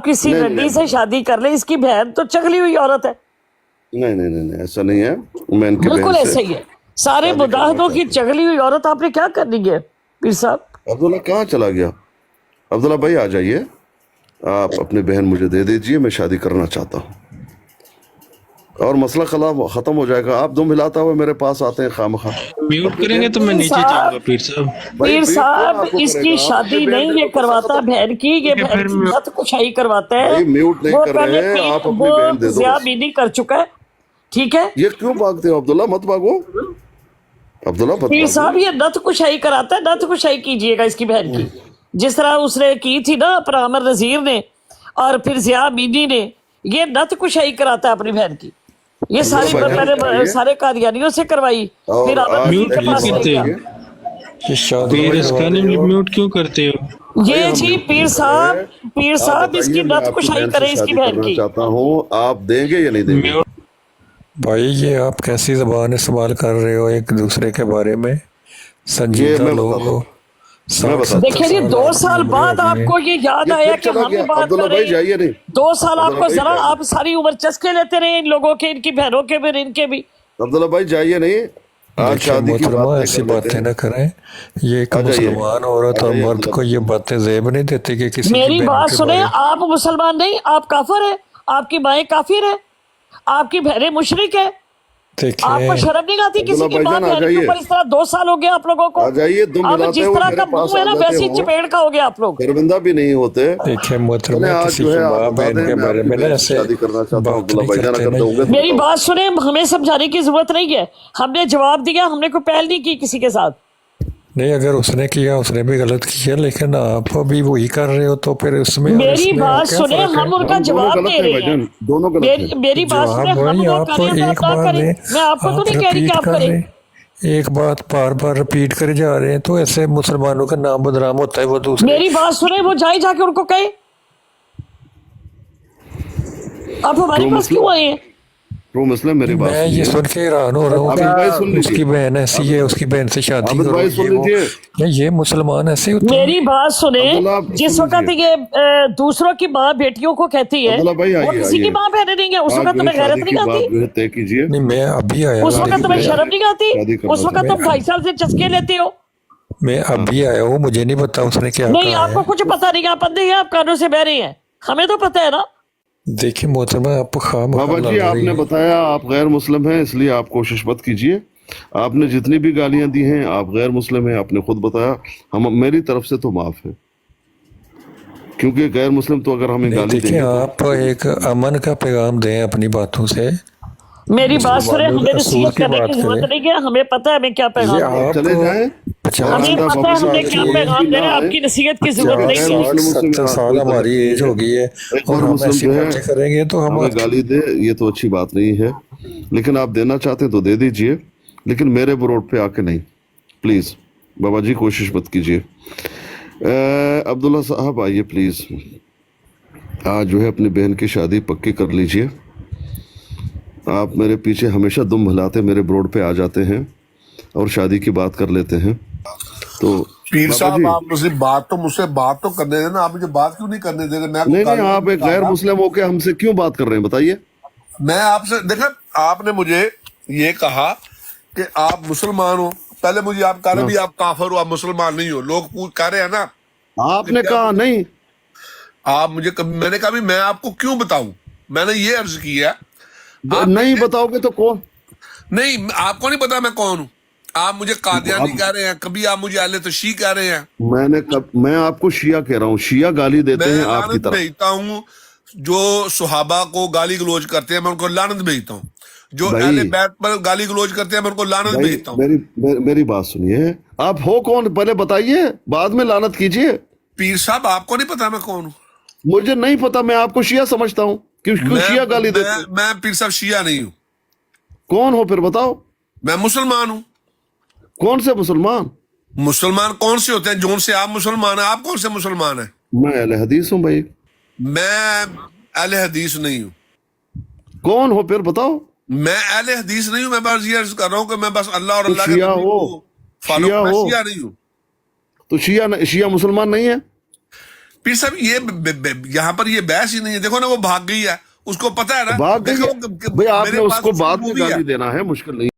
आप किसी नहीं, रड्डी नहीं, से शादी कर ले, इसकी बहन तो चगली हुई औरत है। नहीं नहीं नहीं नहीं, ऐसा नहीं है। मैं इनके बिल्कुल बहन ऐसा से ही है। सारे शादी करना मुजाहिदों की चाहता चगली हुई औरत आपने क्या करनी है पीर साहब? हूँ। अब्दुल्ला कहाँ चला गया? अब्दुल्ला भाई आ जाइए, आप अपनी बहन मुझे दे दीजिए, मैं शादी करना चाहता हूँ और मसला खत्म हो जाएगा। आप दुम हिलाता हुआ मेरे पास आते हैं खामखा। म्यूट करेंगे तो मैं पीर नीचे साहब, जाऊंगा पीर साहब। भाई पीर बीट कौन साहब आपको इसकी करेगा? आप शादी अपनी नहीं बहन ये के मसला करवाता खत्म। बहन की, ये ठीक है, बहन फिर की मैं नत कुशाई करवाता है। भाई म्यूट नहीं वो कर पहले रहे हैं, आप अपनी वो बहन दे दो ज़िया बस। बीनी कर चुका है, ठीक है? ये क्यों भागते हो अब्दुल्ला? मत भागो अब्दुल्ला, मत पीर साहब भागो। ये नत कुशाई कराता है, नत कुशाई कीजिएगा इसकी बहन की, जिस तरह उसने की थी ना अपना अमर नजीर ने और फिर ज़िया बीनी ने, ये नत कुशाई कराता है अपनी बहन की। ये सारी अब्दुल्ला भाई पहले बताइए। सारे कादियानियों से करवाई, फिर और अमर आज नजीर के क्यों पास ले करते गया। हो? ये शादी पीर करवा इसकानी रहे हो। म्यूट क्यों करते हो? भाई ये हम जी म्यूट पीर नहीं कर साहब, रहे। पीर आप साहब इसकी बताइए, मैं नत आपकी कुशाई बहन से करें इसकी शादी बहन करना की। चाहता हूँ, आप देंगे या नहीं देंगे? म्यूट भाई ये आप कैसी ज़बान इस्तेमाल कर रहे हो एक दूसरे के बारे में? ये संजीदा मैं लोग बताता हो, हूँ, मैं 60 बताता हूँ। देखिए जी 2 आपकी साल उम्र बाद होगी। आपको ये याद ये आया फिर कि चला हम गया। भी बात अब्दुल्ला कर भाई रहे हैं। जाइए नहीं, 2 साल अब्दुल्ला आपको भाई जरा जाइए, आप सारी उम्र चस्के लेते रहे इन लोगों के, इनकी बहनों के भी इनके भी। अब्दुल्ला भाई जाइए नहीं, आज देखिए शादी की मोहतरमा बात ऐसी कर लेते बातें हैं। न करें। ये एक आ जाइए, मुसलमान औरत आ और जाइए मर्द अब्दुल्ला को भाई। ये बातें ज़ेब नहीं देती कि किसी की मेरी बहन बात के सुने, बारे। आप मुसलमान नहीं, आप काफिर है, आपकी माएँ काफिर है, आपकी बहनें मुशरिक है। आपको देखिए शर्म नहीं आती किसी अब्दुल्ला की माँ भाईजान आ बहन के जाइए, ऊपर इस तरह? 2 साल हो गया आप लोगों को। आ जाइए, दुम अब हिलाते जिस हुए तरह मेरे का पास मुंह है आ ना जाते वैसी हो, चपेट का हो गया आप लोग। शर्मिंदा भी नहीं होते। देखिए चले मोहतरमा आज किसी जो की है आप माँ बता बहन दें, के मैं बारे आपकी में ना बहन से ऐसे शादी करना चाहता हूँ। बात अब्दुल्ला नहीं भाईजान करते अगर ना। दोगे तो मेरी बताओ। बात सुने, हमें समझाने की जरूरत नहीं है, हमने जवाब दिया, हमने कोई पहल नहीं की किसी के साथ। नहीं अगर उसने किया उसने भी गलत किया, लेकिन आप भी वही कर रहे हो तो फिर उसमें और मेरी इसमें बात क्या सुने, फ़र्क है? हम उनका हम दोनों जवाब गलत दे हैं रहे हैं। भाईजान, दोनों गलत हैं। मेरी बात सुने, जवाब हम वही वो आप करें तो एक आप ना बार करें। नहीं, मैं आपको तो आप नहीं कह रही कि रिपीट आप कर करें। रहे, एक बात बार बार रिपीट करे जा रहे हैं तो ऐसे मुसलमानों का नाम बदनाम होता है वो दूसरे। मेरी बात सुने, वो जाके उनको कहे। आप हमारे ट्रू पास मुस्लिम, क्यों आए हैं? ट्रू मुस्लिम, मेरी बात मैं ये सुनिए। सुन के हैरान हो रहा हूँ आबिद भाई सुन कि उसकी लीजिए, बहन ऐसी है, उसकी बहन से शादी आबिद करो, भाई सुन ये वो। लीजिए, नहीं, ये मुसलमान ऐसे होते हैं। मेरी बात सुने, अब्दुल्ला आप जिस सुन वक्त लीजिए। ये दूसरों की माँ बेटियों को कहती है, अब्दुल्ला भाई वो आइए, किसी की आइए। माँ बहने नहीं है, उस आज वक्त जो है तुम्हें गैरत शादी नहीं की बात आती? जो है तय कीजिए। नहीं मैं अभी आया उस हूँ, वक्त तुम्हें देखिए, शर्म नहीं आती? शादी करना उस वक्त चाहता तुम 2.5 साल से चस्के लेते हो। मैं अभी आया हूँ, मुझे नहीं पता उसने क्या नहीं, कहा आपको है। कुछ पता नहीं, आप अंधे हैं, आप कानों से बह रहे हैं, हमें तो पता है ना। देखिए मोहतरमा आप खाम बाबा जी आपने बताया आप गैर मुस्लिम हैं, इसलिए आप कोशिश मत कीजिए। आपने जितनी भी गालियां दी हैं, आप गैर मुस्लिम हैं, आपने खुद बताया। हम मेरी तरफ से तो माफ है, क्योंकि गैर मुस्लिम तो अगर हमें गाली देखिए देंगे तो आप एक अमन का पैगाम दें अपनी बातों से। मेरी बात सुने, मुसलमानों हमें के असूल नसीहत की करने बात की जरूरत करें। नहीं है, हमें पता है हमें क्या ये पैगाम दें। आप आप चले जाएं। हमें और पता है हमने क्या की पैगाम भी देना ना है, आए। आपकी नसीहत की जरूरत गैर नहीं है। मुस्लिमों से 60-70 मेरा साल कोई ताल्लुक हमारी नहीं एज है। हो गई है एक और और हम मुस्लिम ऐसी जो है बातें करेंगे तो हम हमें गाली दे, ये तो अच्छी बात नहीं है। लेकिन आप देना चाहते तो दे दीजिए, लेकिन मेरे रोड पे आके नहीं, प्लीज। बाबा जी कोशिश मत कीजिए। अब्दुल्ला साहब आइए प्लीज, आज जो है अपनी बहन की शादी पक्की कर लीजिए। आप मेरे पीछे हमेशा दुम हिलाते मेरे ब्रोड पे आ जाते हैं और शादी की बात कर लेते हैं। तो पीर बाबा साहब जी, आप मुझसे बात तो करने देना, आप मुझे बात क्यों नहीं करने दे रहे? मैं नहीं नहीं, आप एक गैर मुस्लिम होके हमसे क्यों बात कर रहे हैं, बताइए। मैं आपसे देखा, आपने मुझे ये कहा कि आप मुसलमान हो, पहले मुझे आप कह रहे भी आप काफिर हो, आप मुसलमान नहीं हो। लोग पूछ कह रहे हैं ना, आपने कहा नहीं, आप मुझे मैंने कहा भी मैं आपको क्यों बताऊं? मैंने ये अर्ज किया, नहीं बताओगे तो कौन? नहीं आपको नहीं पता मैं कौन हूं। आप मुझे कादियानी कह रहे हैं, कभी आप मुझे अहले तशी कह रहे हैं। मैं आपको शिया कह रहा हूँ, शिया गाली देते मैं हैं आपकी लानत तरफ। भेजता हूँ जो सुहाबा को गाली गलोच करते हैं, मैं उनको लानत भेजता हूँ। जो अहले बैत पर गाली गलोच करते हैं, मैं उनको लानत भेजता हूँ। मेरी बात सुनिए, आप हो कौन पहले बताइए, बाद में लानत कीजिए। पीर साहब आपको नहीं पता मैं कौन हूँ? मुझे नहीं पता, मैं आपको शिया समझता हूँ। क्यों शिया गाली देते हैं? मैं पीर साहब शिया नहीं हूँ। कौन हो फिर बताओ? मैं मुसलमान हूँ। कौन से मुसलमान? मुसलमान कौन से होते हैं? जोन से आप मुसलमान हैं। आप कौन से मुसलमान हैं? मैं अहले हदीस हूँ भाई। मैं अहले हदीस नहीं हूँ। कौन हो फिर बताओ? मैं अहले हदीस नहीं हूँ। मैं बस ये अर्ज कर रहा हूँ कि मैं बस अल्लाह और अल्लाह के शिया नबी हो, को फॉलो, शिया मैं हो शिया नहीं हूँ। तो शिया मुसलमान नहीं है? पीर साहब ये यहाँ पर ये बहस ही नहीं है। देखो ना, वो भाग गई है, उसको पता है ना। बात देखो भाई आपने मेरे पास उसको उसकी बाद में मूवी है। गाली देना है, मुश्किल नहीं है।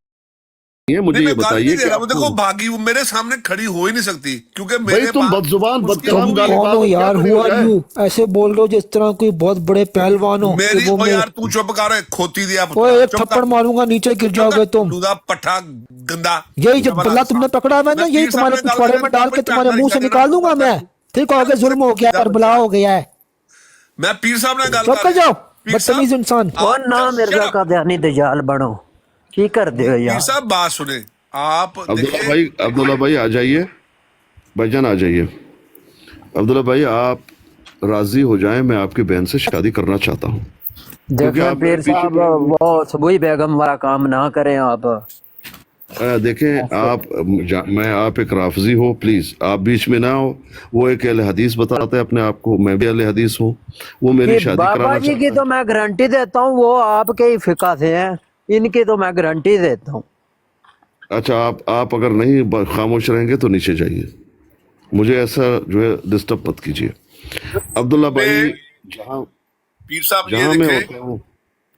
मुझे नहीं, ये मैं गाली बताइए नहीं दे कि रहा हूँ। देखो आपको भागी वो मेरे सामने खड़ी हो ही नहीं सकती, क्योंकि भाई मेरे तुम पास बदजुबान उसकी बदकलाम मूवी गाली है। कौन हो बात क्या यार, करे हु हो आर जाए। यू? ऐसे बोल रहे हो जिस तरह कोई बहुत बड़े पहलवान हो। मेरी वो ओ मेरे यार तू चुप कर, खोती दिया ओए पुत्रा, एक चुप थप्पड़ कर, मारूंगा, नीचे गिर जाओगे तुम। लूदा पट्टा गंदा। यही जब बल्ला तुमने पकड़ा है ना, मैं यही पीर साहब तुम्हारे ने गाल पिछवाड़े करने में डाल की के तुम्हारे बात मुंह से नहीं निकाल दूंगा मैं। फिर कहोगे जुल्म हो गया, करबला हो गया है। मैं पीर साहब ने गाल चुप कर जाओ पीर साहब, बदतमीज इंसान। आप ना मिर्जा shut up। का बयानी दजाल बनो, की कर दे पीर यार। साहब बात सुने आप। अब्दुल्ला भाई आ जाइए, भाईजान आ जाइए। अब्दुल्ला भाई आप राजी हो जाएं, मैं आपकी बहन से शादी करना चाहता हूँ। क्योंकि देखें आप पीर साहब, वो सबूई बेगम वाला काम ना करें आप। देखें आप मैं आप एक राफजी हो, प्लीज आप बीच में ना हो। वो एक अहले हदीस बताते हैं अपने आप को, मैं भी अहले हदीस हूँ। वो मेरी शादी बाबा कराना जी की चाहता तो मैं गारंटी देता हूँ, वो आपके ही फिका से हैं, इनकी तो मैं गारंटी देता हूँ। है। अच्छा आप अगर नहीं खामोश रहेंगे तो नीचे जाइए, मुझे ऐसा जो है डिस्टर्ब मत कीजिए। अब्दुल्ला भाई जहाँ पीर साहब ये जहाँ मैं देखें, होता हूँ।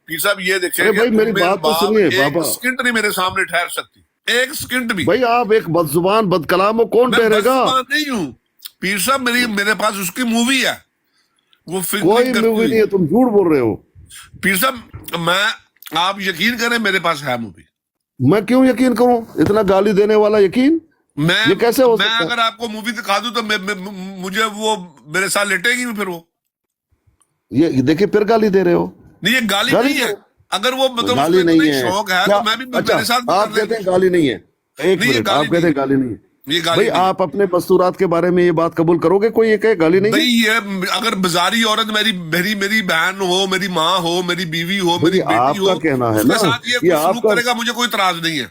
पीर साहब ये देखें अरे कि भाई मेरी उम्मे बात तो बाप सुनिए एक बाबा। सेकंड नहीं मेरे सामने ठहर सकती, एक सेकंड भी। भाई आप एक बदजुबान बदकलाम हो, कौन मैं ठहरेगा? बदजुबान नहीं हूँ पीर साहब, मेरे पास उसकी मूवी है, वो फिल्म कोई मूवी नहीं है, तुम झूठ बोल रहे हो। पीर साहब मैं, आप यकीन करें मेरे पास है मूवी। मैं क्यों यकीन करूं? इतना गाली देने वाला यकीन ये कैसे हो मैं सकता है? अगर आपको मूवी दिखा दूं तो मुझे वो मेरे साथ लेटेगी फिर वो। ये देखिए फिर गाली दे रहे हो। नहीं ये गाली नहीं है, अगर वो मतलब गाली उसको नहीं इतना ही है शौक है क्या? तो मैं भी अच्छा, मेरे साथ भी आप कर कहते लेंगे। हैं गाली नहीं है, एक नहीं, ये मिनट, गाली आप कहते नहीं हैं गाली नहीं है। ये गाली भाई नहीं। आप अपने मस्तूरात के बारे में ये बात कबूल करोगे? कोई ये कहे गाली नहीं भाई है? ये अगर बाजारी औरत मेरी बहन हो, मेरी माँ हो, मेरी बीवी हो, मेरी बेटी आपका हो, कहना है उसके ना, साथ ये ये सलूक आपका करेगा, मुझे कोई इतराज नहीं है।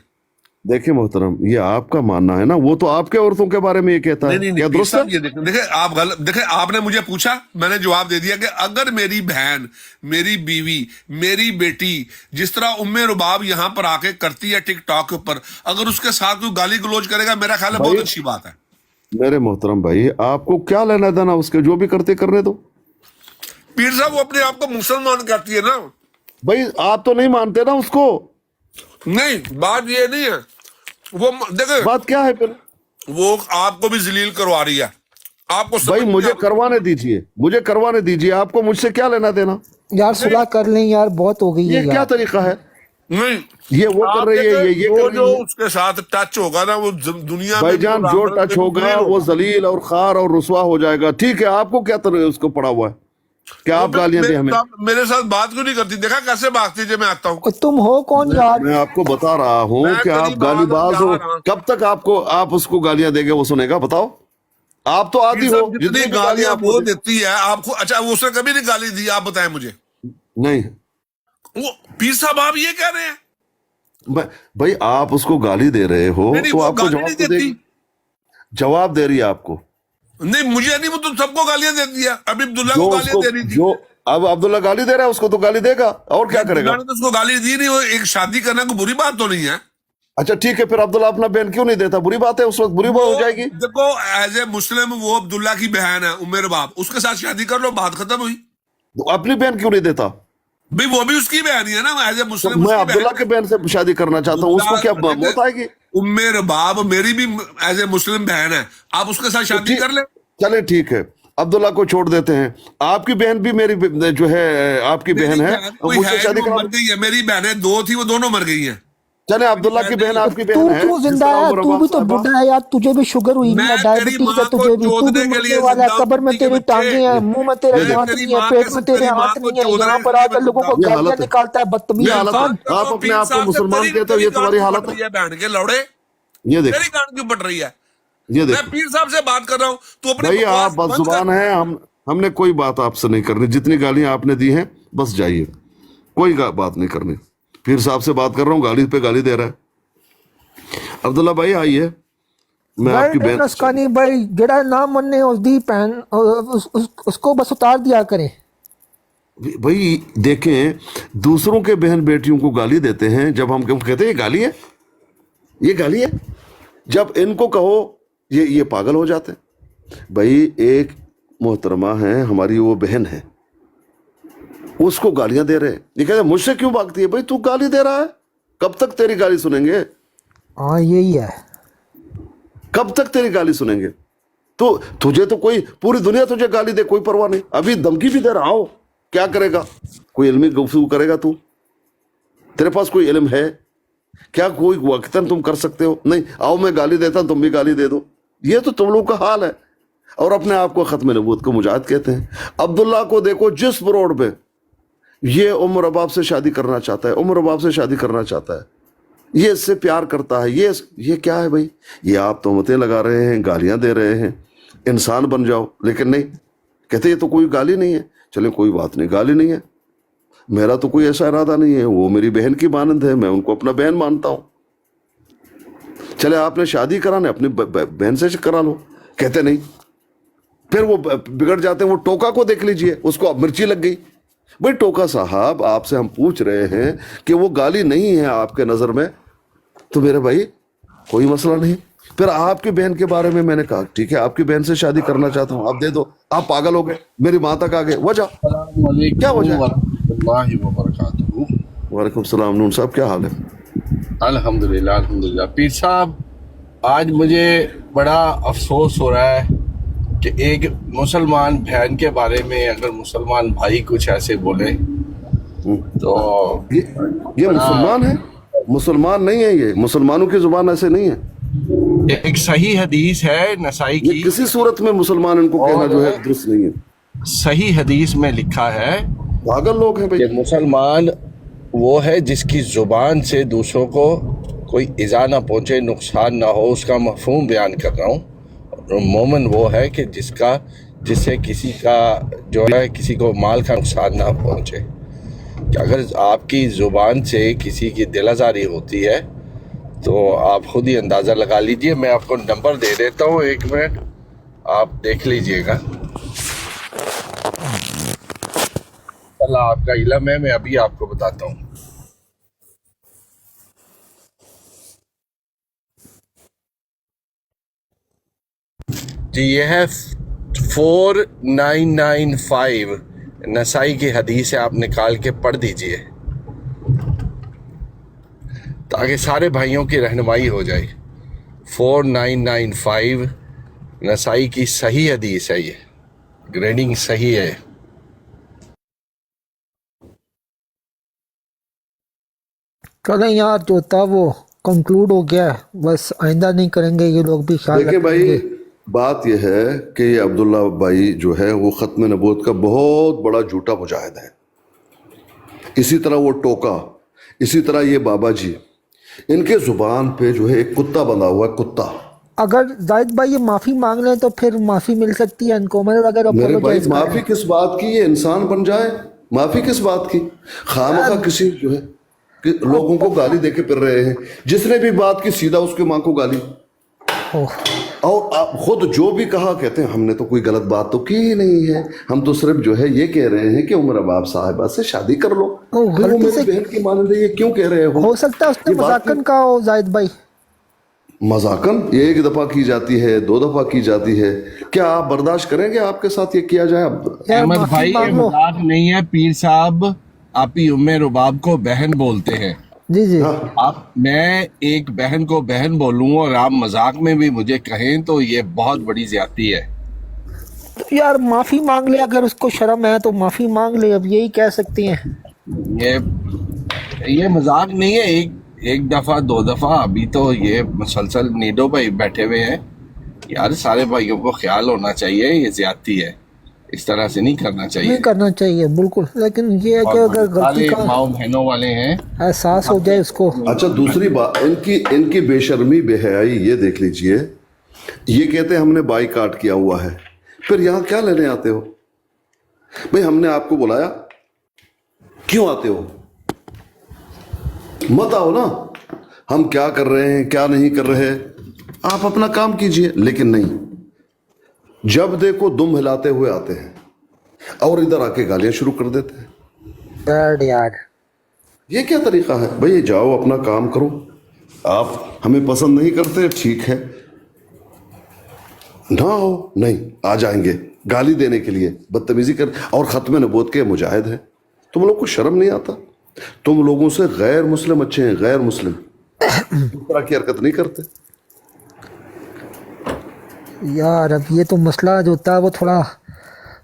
देखिए मोहतरम, ये आपका मानना है ना, वो तो आपके औरतों के बारे में ये कहता है। नहीं क्या पीर दुरुस्त साहब है? ये देखें आप गलत देखें, आपने मुझे पूछा, मैंने जवाब दे दिया कि अगर मेरी बहन, मेरी बीवी, मेरी बेटी जिस तरह उम्मे रुबाब यहाँ पर आके करती है टिकटॉक के ऊपर, अगर उसके साथ कोई गाली गलौज करेगा, मेरा ख्याल है बहुत अच्छी बात है। मेरे मोहतरम भाई आपको क्या लेना देना उसके, जो भी करते करने दो। पीर साहब वो अपने आप को मुसलमान कहती है ना। भाई आप तो नहीं मानते ना उसको। नहीं बात ये नहीं है, वो देखे बात क्या है फिर? वो आपको भी जलील करवा रही है, आपको भाई समझ मुझे नहीं आ- करवाने दीजिए, मुझे करवाने दीजिए, आपको मुझसे क्या लेना देना? यार सुलह कर लें यार, बहुत हो गई ये है क्या यार। तरीका है? नहीं ये वो आप कर रही है, देखें, ये जो कर जो रही है। उसके साथ टच होगा ना, वो दुनिया में भाईजान भी और जो आखिरत टच में भी होगा जलील वो जलील और खार और रुसवा हो जाएगा। ठीक है, आपको क्या तरह उसको पड़ा हुआ है? क्या आप गालियां दे हमें? मेरे साथ बात क्यों नहीं करती? देखा कैसे भागती है जब मैं आता हूँ। और तुम हो कौन यार? मैं आपको बता रहा हूँ मैं कि आप करीब गालीबाज हो। जा रहा हूं। कब तक आप उसको गालियां देंगे, वो सुनेगा? बताओ। आप तो आदि हो, जितनी जितनी भी गालियां आपको वो दे- देती है आपको। अच्छा वो उसने कभी नहीं गाली दी, आप बताएं मुझे। नहीं वो पीर साहब आप ये कह रहे हैं? भाई आप उसको गाली दे रहे हो नहीं, तो वो आपको गाली जवाब नहीं तो देती। देगी, जवाब दे रही है आपको। नहीं मुझे नहीं, वो तो सबको गालियां देती है। अभी अब्दुल्ला जो को गालियां उसको दे रही थी। जो अब अब्दुल्ला गाली दे रहा है, उसको तो गाली देगा और क्या करेगा? मैंने तो उसको गाली दी नहीं, वो एक शादी करना कोई बुरी बात तो नहीं है। अच्छा ठीक है, फिर अब्दुल्ला अपना बहन क्यों नहीं देता? बुरी बात है, उस वक्त बुरी बात हो जाएगी। देखो एज ए मुस्लिम वो अब्दुल्ला की बहन है, उम्र बाप, उसके साथ शादी कर लो, बात खत्म हुई। तो अपनी बहन क्यों नहीं देता? भाई वो भी उसकी बहन ही है ना, एज ए तो मुस्लिम मैं उसकी अब्दुल्ला बहन के बहन से शादी करना चाहता हूँ, उसको क्या मौत आएगी? उम्र बाप मेरी भी एज ए मुस्लिम बहन है, आप उसके साथ शादी कर ले। चले ठीक है, अब्दुल्ला को छोड़ देते हैं। आपकी बहन भी मेरी जो है आपकी बहन है, कोई मुझसे है शादी वो करा। मर गई है, मेरी बहनें दो थी, वो दोनों मर गई हैं। चले अब्दुल्ला की बहन आपकी तू बहन है, तू जिस जिंदा तरह है, उमर तू भी अब्बास तो साहब- बुढ़ा है यार, तुझे भी शुगर हुई मैं है, तेरी डायबिटीज है माँ को तुझे भी, तू चोदने भी के मरने लिए वाला है। जिंदा कब्र में मिट्टी के तेरी बच्चे। टांगे हैं, मुंह में तेरे मैं दांत तेरी नहीं है, माँ पेट के में तेरे तेरी माँ हाथ को नहीं है, चोदने यहाँ के पर लिए आकर लोगों को ये गालियां हालत है। निकालता है, बदतमीज ये हालत है। इंसान। आप अपने आप को मुसलमान कहते हो, ये तुम्हारी हालत है। बहन के लौड़े, ये तेरी देखो, गांड क्यों पट रही है? ये मैं देखो पीर साहब से बात कर रहा हूँ, तू अपनी भाई, बकवास आप बंद बदजुबान कर। हैं। हमने कोई बात आपसे नहीं करनी, जितनी गालियां आपने दी हैं बस जाइए, कोई बात नहीं करनी। पीर साहब से बात कर रहा हूँ, गाली पे गाली दे रहा है। अब्दुल्ला भाई आइए, मैं आपकी बहन नस्कानी भाई जेड़ा ना मन्ने उसदी भैन उसको बस उतार दिया करे। भाई देखें, दूसरों के बहन बेटियों को गाली देते हैं, जब हम कहते हैं ये गाली है, ये गाली है, जब इनको कहो ये पागल हो जाते हैं। भाई एक मोहतरमा है हमारी, वो बहन है, उसको गालियां दे रहे हैं। ये कहते हैं मुझसे क्यों भागती है? भाई तू गाली दे रहा है, कब तक तेरी गाली सुनेंगे? हाँ यही है, कब तक तेरी गाली सुनेंगे? तो तुझे तो कोई, पूरी दुनिया तुझे गाली दे, कोई परवाह नहीं। अभी धमकी भी दे रहा हो, क्या करेगा? कोई इल्मी गुफ्तगू करेगा तू? तेरे पास कोई इल्म है क्या? कोई वक्तन तुम कर सकते हो? नहीं। आओ मैं गाली देता तुम भी गाली दे दो, ये तो तुम लोग का हाल है। और अपने आप को खत्म नबूवत को मुजाहिद कहते हैं। अब्दुल्ला को देखो, जिस रोड पे ये उमर अबाब से शादी करना चाहता है, उमर अबाब से शादी करना चाहता है, ये इससे प्यार करता है, ये क्या है भाई? ये आप तोहमतें लगा रहे हैं, गालियां दे रहे हैं, इंसान बन जाओ। लेकिन नहीं, कहते ये तो कोई गाली नहीं है। चले कोई बात नहीं, गाली नहीं है, मेरा तो कोई ऐसा इरादा नहीं है, वो मेरी बहन की मानंद है, मैं उनको अपना बहन मानता हूं। चले आपने शादी कराने अपनी बहन से करा लो, कहते नहीं। फिर वो बिगड़ जाते हैं। वो टोका को देख लीजिए, उसको अब मिर्ची लग गई। भाई टोका साहब, आपसे हम पूछ रहे हैं कि वो गाली नहीं है आपके नजर में, तो मेरे भाई कोई मसला नहीं। फिर आपकी बहन के बारे में मैंने कहा ठीक है, आपकी बहन से शादी करना चाहता हूं, आप दे दो। आप पागल हो गए, मेरी माँ तक आ गए। वजह क्या वजह? वालेकुम सलाम। नून साहब क्या हाल है? अल्हम्दुलिल्लाह अल्हम्दुलिल्लाह। पीर साहब, आज मुझे बड़ा अफसोस हो रहा है कि एक मुसलमान बहन के बारे में अगर मुसलमान भाई कुछ ऐसे बोले तो ये मुसलमान है? मुसलमान नहीं है, ये मुसलमानों की जुबान ऐसे नहीं है। एक सही हदीस है नसाई की, किसी सूरत में मुसलमान इनको कहना जो है दुरुस्त नहीं है। सही हदीस में लिखा है, पागल लोग हैं भाई, कि मुसलमान वो है जिसकी जुबान से दूसरों को कोई इज़ा ना पहुंचे, नुकसान ना हो, उसका मफहूम बयान कर रहा हूँ। और मोमिन वो है कि जिससे किसी का जो है किसी को माल का नुकसान ना पहुंचे। कि अगर आपकी ज़ुबान से किसी की दिल आज़ारी होती है तो आप खुद ही अंदाज़ा लगा लीजिए। मैं आपको नंबर दे देता हूँ, 1 मिनट आप देख लीजिएगा। अल्लाह आपका इल्म है, मैं अभी आपको बताता हूँ। जी ये है 4995, नसाई की हदीस है, आप निकाल के पढ़ दीजिए ताकि सारे भाइयों की रहनुमाई हो जाए। 4995 नसाई की सही हदीस है, ये ग्रेडिंग सही है। चलें यार, जो था वो कंक्लूड हो गया, बस आइंदा नहीं करेंगे ये लोग भी। ख्याल देखिए भाई, बात यह है कि ये अब्दुल्ला भाई जो है वो ख़त्म नबूवत का बहुत बड़ा झूठा मुजाहिद है। इसी तरह वो टोका, इसी तरह ये बाबा जी, इनके ज़ुबान पे जो है एक कुत्ता बंधा हुआ है, कुत्ता। अगर जाहिद भाई ये माफ़ी मांग लें तो फिर माफ़ी मिल सकती है इनको। मतलब अगर मेरे भाई माफ़ी किस बात की? ये इंसान बन जाए, माफ़ी किस बात की? खामखा किसी जो है कि लोगों को गाली देके फिर रहे हैं। जिसने भी बात की सीधा उसके माँ को गाली। और आप खुद जो भी कहा, कहते हैं हमने तो कोई गलत बात तो की ही नहीं है, हम तो सिर्फ जो है ये कह रहे हैं कि उमर अबाब साहिबा से शादी कर लो। वो मेरी बहन की मानंद है, ये क्यों कह रहे हो सकता है उसने मजाकन कहा हो जाहिद भाई। मजाकन ये 1 दफा की जाती है, 2 दफा की जाती है, क्या आप बर्दाश्त करेंगे आपके साथ ये किया जाए? अहमद भाई ये मजाक नहीं है, पीर साहब आप ही उम्मे रुबाब को बहन बोलते हैं। जी जी। आप, मैं एक बहन को बहन बोलूं और आप मजाक में भी मुझे कहें तो ये बहुत बड़ी ज्यादती है। तो यार माफी मांग ले, अगर उसको शर्म है तो माफी मांग ले, अब यही कह सकते हैं। ये मजाक नहीं है, एक दफा 2 दफा, अभी तो ये मुसलसल नीडो भाई बैठे हुए हैं। यार सारे भाइयों को ख्याल होना चाहिए, ये ज्यादती है, इस तरह से नहीं करना चाहिए। नहीं करना चाहिए बिल्कुल, लेकिन ये है कि अगर गलती का माओ बहनों वाले हैं एहसास हो जाए उसको। अच्छा दूसरी बात, इनकी बेशर्मी बेहयाई ये देख लीजिए। ये कहते हैं हमने बाईकाट किया हुआ है, फिर यहाँ क्या लेने आते हो भाई? हमने आपको बुलाया, क्यों आते हो? मत आओ ना। हम क्या कर रहे हैं क्या नहीं कर रहे, आप अपना काम कीजिए। लेकिन नहीं, जब देखो दुम हिलाते हुए आते हैं और इधर आके गालियां शुरू कर देते हैं। यार ये क्या तरीका है भाई? जाओ अपना काम करो, आप हमें पसंद नहीं करते ठीक है, ना हो नहीं, आ जाएंगे गाली देने के लिए, बदतमीजी कर। और खत्म नबूवत के मुजाहिद है, तुम लोग को शर्म नहीं आता? तुम लोगों से गैर मुस्लिम अच्छे हैं, गैर मुस्लिम इस तरह की हरकत नहीं करते। यार अब ये तो मसला जो होता है वो थोड़ा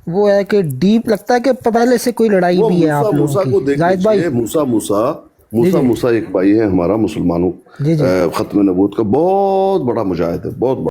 वो है कि डीप लगता है कि पहले से कोई लड़ाई वो भी है आप मूसा लोगों को की। देख जाहिद भाई, लीजिए, मूसा एक भाई है हमारा मुसलमानों, खत्म नबूवत का बहुत बड़ा मुजाहिद है, बहुत बड़ा।